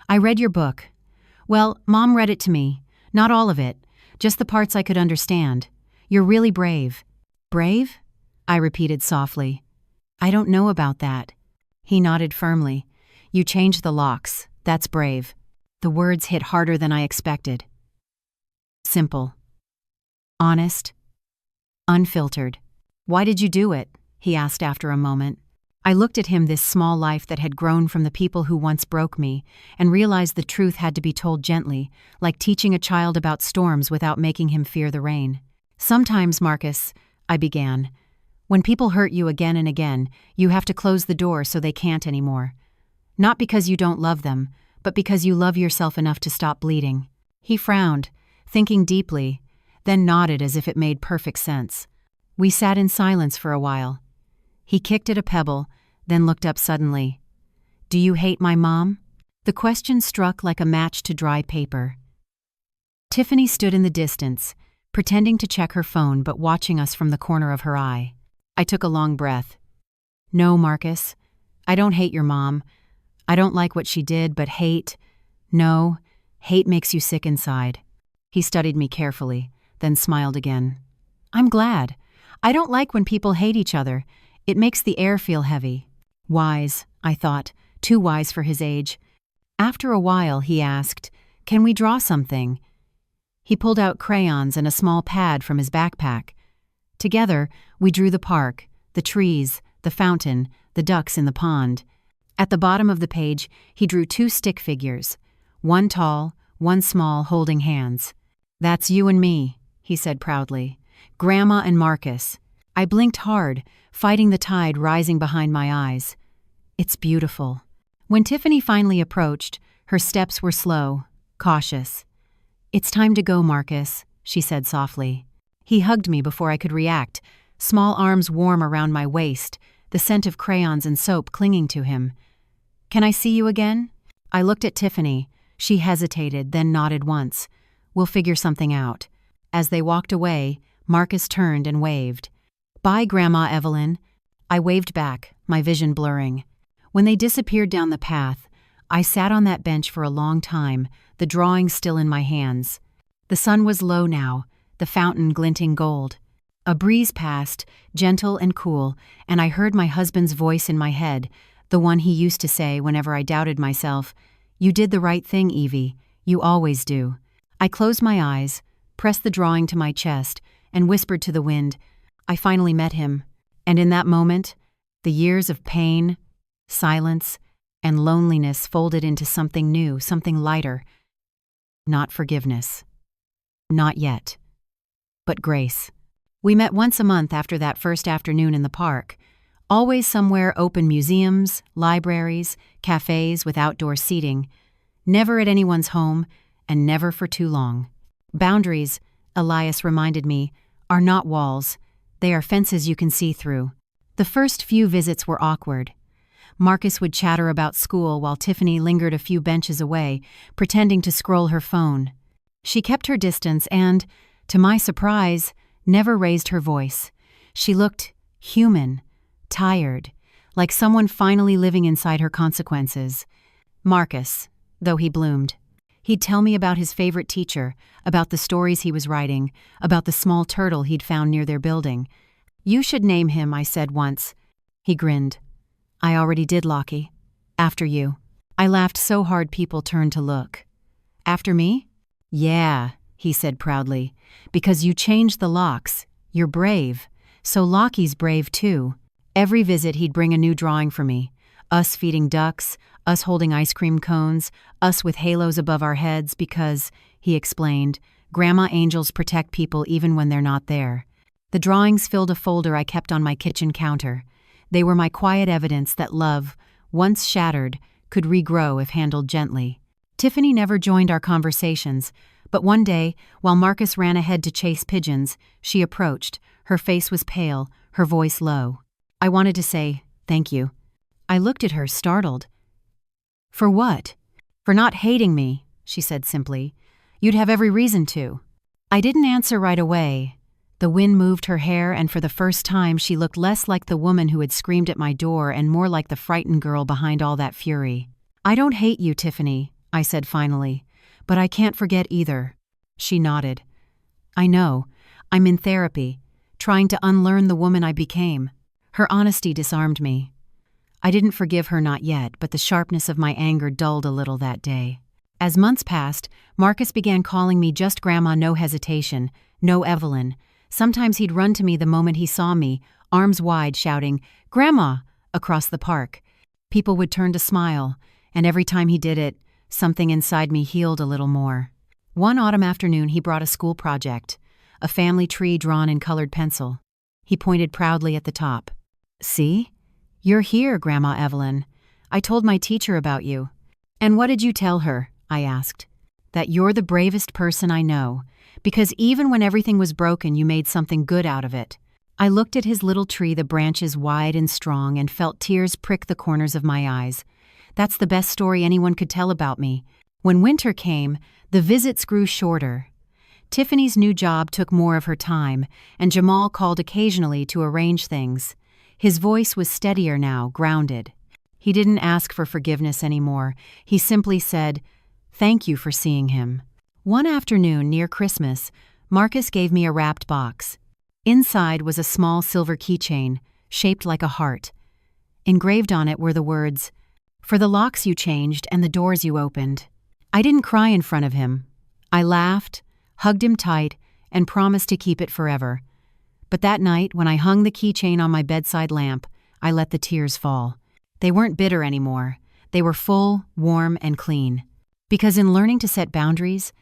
"I read your book." "Well, Mom read it to me. Not all of it, just the parts I could understand. You're really brave." "Brave?" I repeated softly. "I don't know about that." He nodded firmly. "You changed the locks. That's brave." The words hit harder than I expected. Simple. Honest. Unfiltered. "Why did you do it?" he asked after a moment. I looked at him, this small life that had grown from the people who once broke me, and realized the truth had to be told gently, like teaching a child about storms without making him fear the rain. "Sometimes, Marcus," I began, "when people hurt you again and again, you have to close the door so they can't anymore. Not because you don't love them, but because you love yourself enough to stop bleeding." He frowned, thinking deeply, then nodded as if it made perfect sense. We sat in silence for a while. He kicked at a pebble, then looked up suddenly. "Do you hate my mom?" The question struck like a match to dry paper. Tiffany stood in the distance, pretending to check her phone but watching us from the corner of her eye. I took a long breath. "No, Marcus, I don't hate your mom. I don't like what she did, but hate... No, hate makes you sick inside." He studied me carefully, then smiled again. "I'm glad. I don't like when people hate each other. It makes the air feel heavy." Wise, I thought, too wise for his age. After a while, he asked, "Can we draw something?" He pulled out crayons and a small pad from his backpack. Together, we drew the park, the trees, the fountain, the ducks in the pond. At the bottom of the page, he drew 2 stick figures, one tall, one small, holding hands. "That's you and me," he said proudly. "Grandma and Marcus." I blinked hard, fighting the tide rising behind my eyes. "It's beautiful." When Tiffany finally approached, her steps were slow, cautious. "It's time to go, Marcus," she said softly. He hugged me before I could react, small arms warm around my waist, the scent of crayons and soap clinging to him. "Can I see you again?" I looked at Tiffany. She hesitated, then nodded once. "We'll figure something out." As they walked away, Marcus turned and waved. "Bye, Grandma Evelyn." I waved back, my vision blurring. When they disappeared down the path, I sat on that bench for a long time, the drawing still in my hands. The sun was low now, the fountain glinting gold. A breeze passed, gentle and cool, and I heard my husband's voice in my head, the one he used to say whenever I doubted myself. "You did the right thing, Evie. You always do." I closed my eyes, pressed the drawing to my chest, and whispered to the wind, "I finally met him." And in that moment, the years of pain, silence, and loneliness folded into something new, something lighter. Not forgiveness. Not yet. But grace. We met once a month after that first afternoon in the park. Always somewhere open: museums, libraries, cafes with outdoor seating. Never at anyone's home, and never for too long. Boundaries, Elias reminded me, are not walls. They are fences you can see through. The first few visits were awkward. Marcus would chatter about school while Tiffany lingered a few benches away, pretending to scroll her phone. She kept her distance and, to my surprise, never raised her voice. She looked human, tired, like someone finally living inside her consequences. Marcus, though he bloomed. He'd tell me about his favorite teacher, about the stories he was writing, about the small turtle he'd found near their building. "You should name him," I said once. He grinned. "I already did, Lockie. After you." I laughed so hard people turned to look. "After me?" "Yeah," he said proudly. "Because you changed the locks. You're brave. So Lockie's brave too." Every visit he'd bring a new drawing for me. Us feeding ducks, us holding ice cream cones, us with halos above our heads because, he explained, grandma angels protect people even when they're not there. The drawings filled a folder I kept on my kitchen counter. They were my quiet evidence that love, once shattered, could regrow if handled gently. Tiffany never joined our conversations, but one day, while Marcus ran ahead to chase pigeons, she approached. Her face was pale, her voice low. I wanted to say, "Thank you." I looked at her, startled. "For what?" "For not hating me," she said simply. "You'd have every reason to." I didn't answer right away. The wind moved her hair, and for the first time she looked less like the woman who had screamed at my door and more like the frightened girl behind all that fury. "I don't hate you, Tiffany," I said finally, "but I can't forget either." She nodded. "I know. I'm in therapy, trying to unlearn the woman I became." Her honesty disarmed me. I didn't forgive her, not yet, but the sharpness of my anger dulled a little that day. As months passed, Marcus began calling me just Grandma, no hesitation, no Evelyn. Sometimes he'd run to me the moment he saw me, arms wide, shouting, "Grandma!" across the park. People would turn to smile, and every time he did it, something inside me healed a little more. One autumn afternoon he brought a school project, a family tree drawn in colored pencil. He pointed proudly at the top. "See? You're here, Grandma Evelyn. I told my teacher about you." "And what did you tell her?" I asked. "That you're the bravest person I know, because even when everything was broken, you made something good out of it." I looked at his little tree, the branches wide and strong, and felt tears prick the corners of my eyes. That's the best story anyone could tell about me. When winter came, the visits grew shorter. Tiffany's new job took more of her time, and Jamal called occasionally to arrange things. His voice was steadier now, grounded. He didn't ask for forgiveness anymore. He simply said, "Thank you for seeing him." One afternoon near Christmas, Marcus gave me a wrapped box. Inside was a small silver keychain, shaped like a heart. Engraved on it were the words, "For the locks you changed and the doors you opened." I didn't cry in front of him. I laughed, hugged him tight, and promised to keep it forever. But that night, when I hung the keychain on my bedside lamp, I let the tears fall. They weren't bitter anymore. They were full, warm, and clean. Because in learning to set boundaries,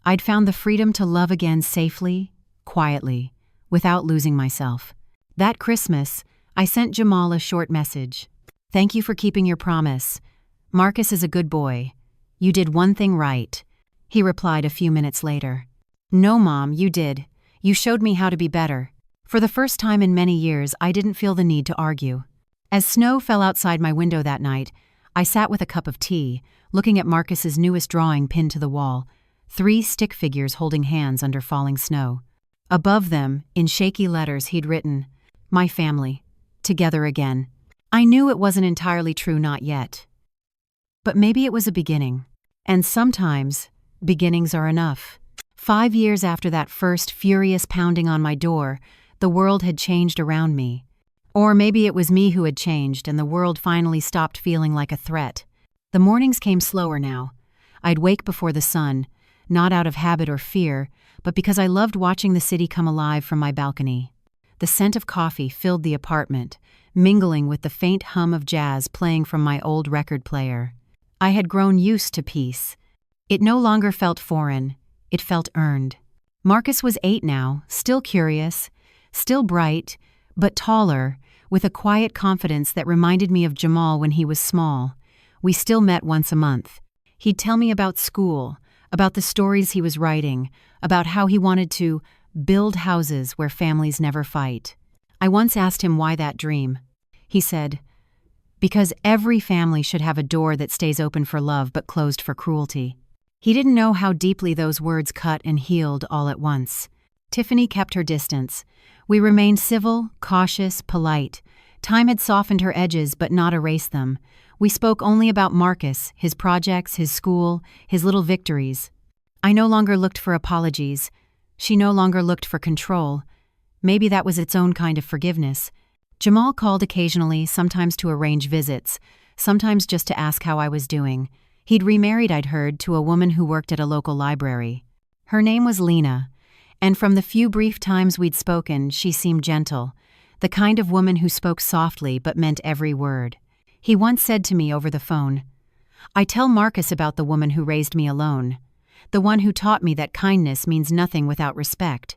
I'd found the freedom to love again safely, quietly, without losing myself. That Christmas, I sent Jamal a short message. "Thank you for keeping your promise. Marcus is a good boy. You did one thing right." He replied a few minutes later. "No, Mom, you did. You showed me how to be better." For the first time in many years, I didn't feel the need to argue. As snow fell outside my window that night, I sat with a cup of tea, looking at Marcus's newest drawing pinned to the wall, 3 stick figures holding hands under falling snow. Above them, in shaky letters, he'd written, "My family, together again." I knew it wasn't entirely true, not yet. But maybe it was a beginning. And sometimes, beginnings are enough. 5 years after that first furious pounding on my door, the world had changed around me. Or maybe it was me who had changed and the world finally stopped feeling like a threat. The mornings came slower now. I'd wake before the sun, not out of habit or fear, but because I loved watching the city come alive from my balcony. The scent of coffee filled the apartment, mingling with the faint hum of jazz playing from my old record player. I had grown used to peace. It no longer felt foreign. It felt earned. Marcus was 8 now, still curious, still bright, but taller, with a quiet confidence that reminded me of Jamal when he was small. We still met once a month. He'd tell me about school, about the stories he was writing, about how he wanted to build houses where families never fight. I once asked him why that dream. He said, "Because every family should have a door that stays open for love but closed for cruelty." He didn't know how deeply those words cut and healed all at once. Tiffany kept her distance. We remained civil, cautious, polite. Time had softened her edges but not erased them. We spoke only about Marcus, his projects, his school, his little victories. I no longer looked for apologies. She no longer looked for control. Maybe that was its own kind of forgiveness. Jamal called occasionally, sometimes to arrange visits, sometimes just to ask how I was doing. He'd remarried, I'd heard, to a woman who worked at a local library. Her name was Lena, and from the few brief times we'd spoken, she seemed gentle, the kind of woman who spoke softly but meant every word. He once said to me over the phone, "I tell Marcus about the woman who raised me alone, the one who taught me that kindness means nothing without respect."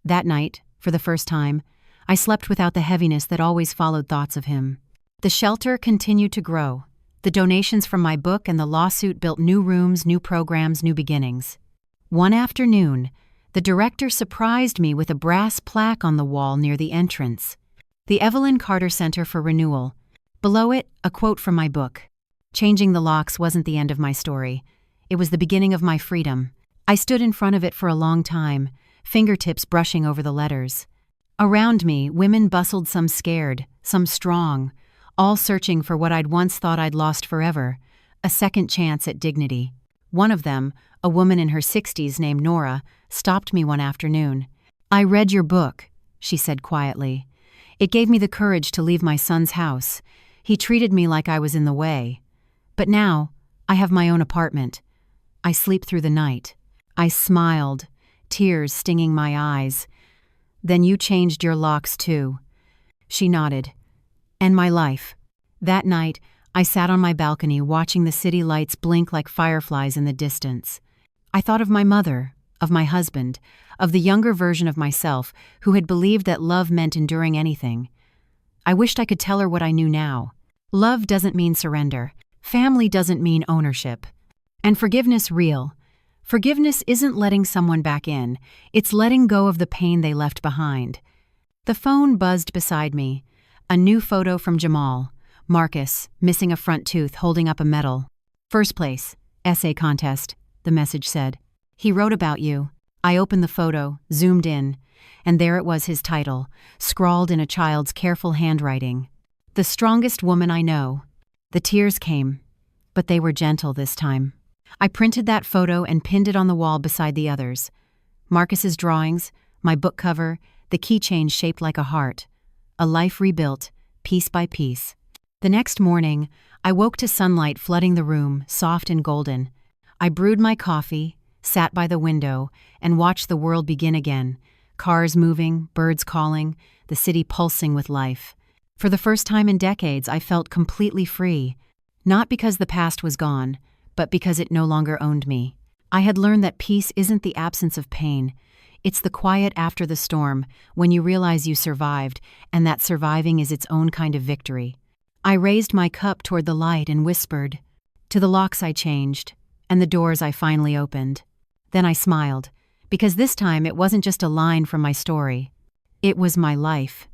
That night, for the first time, I slept without the heaviness that always followed thoughts of him. The shelter continued to grow. The donations from my book and the lawsuit built new rooms, new programs, new beginnings. One afternoon, the director surprised me with a brass plaque on the wall near the entrance. The Evelyn Carter Center for Renewal. Below it, a quote from my book. Changing the locks wasn't the end of my story. It was the beginning of my freedom. I stood in front of it for a long time, fingertips brushing over the letters. Around me, women bustled, some scared, some strong, all searching for what I'd once thought I'd lost forever, a second chance at dignity. One of them, a woman in her 60s named Nora, stopped me one afternoon. "I read your book," she said quietly. "It gave me the courage to leave my son's house. He treated me like I was in the way. But now, I have my own apartment. I sleep through the night." I smiled, tears stinging my eyes. "Then you changed your locks too." She nodded. "And my life." That night, I sat on my balcony watching the city lights blink like fireflies in the distance. I thought of my mother, of my husband, of the younger version of myself who had believed that love meant enduring anything. I wished I could tell her what I knew now. Love doesn't mean surrender. Family doesn't mean ownership. And forgiveness real. Forgiveness isn't letting someone back in. It's letting go of the pain they left behind. The phone buzzed beside me. A new photo from Jamal. Marcus, missing a front tooth, holding up a medal. "First place, essay contest," the message said. "He wrote about you." I opened the photo, zoomed in, and there it was, his title, scrawled in a child's careful handwriting. "The strongest woman I know." The tears came, but they were gentle this time. I printed that photo and pinned it on the wall beside the others. Marcus's drawings, my book cover, the keychain shaped like a heart. A life rebuilt, piece by piece. The next morning, I woke to sunlight flooding the room, soft and golden. I brewed my coffee, sat by the window, and watched the world begin again. Cars moving, birds calling, the city pulsing with life. For the first time in decades, I felt completely free, not because the past was gone, but because it no longer owned me. I had learned that peace isn't the absence of pain. It's the quiet after the storm, when you realize you survived, and that surviving is its own kind of victory. I raised my cup toward the light and whispered. To the locks I changed, and the doors I finally opened. Then I smiled, because this time it wasn't just a line from my story. It was my life,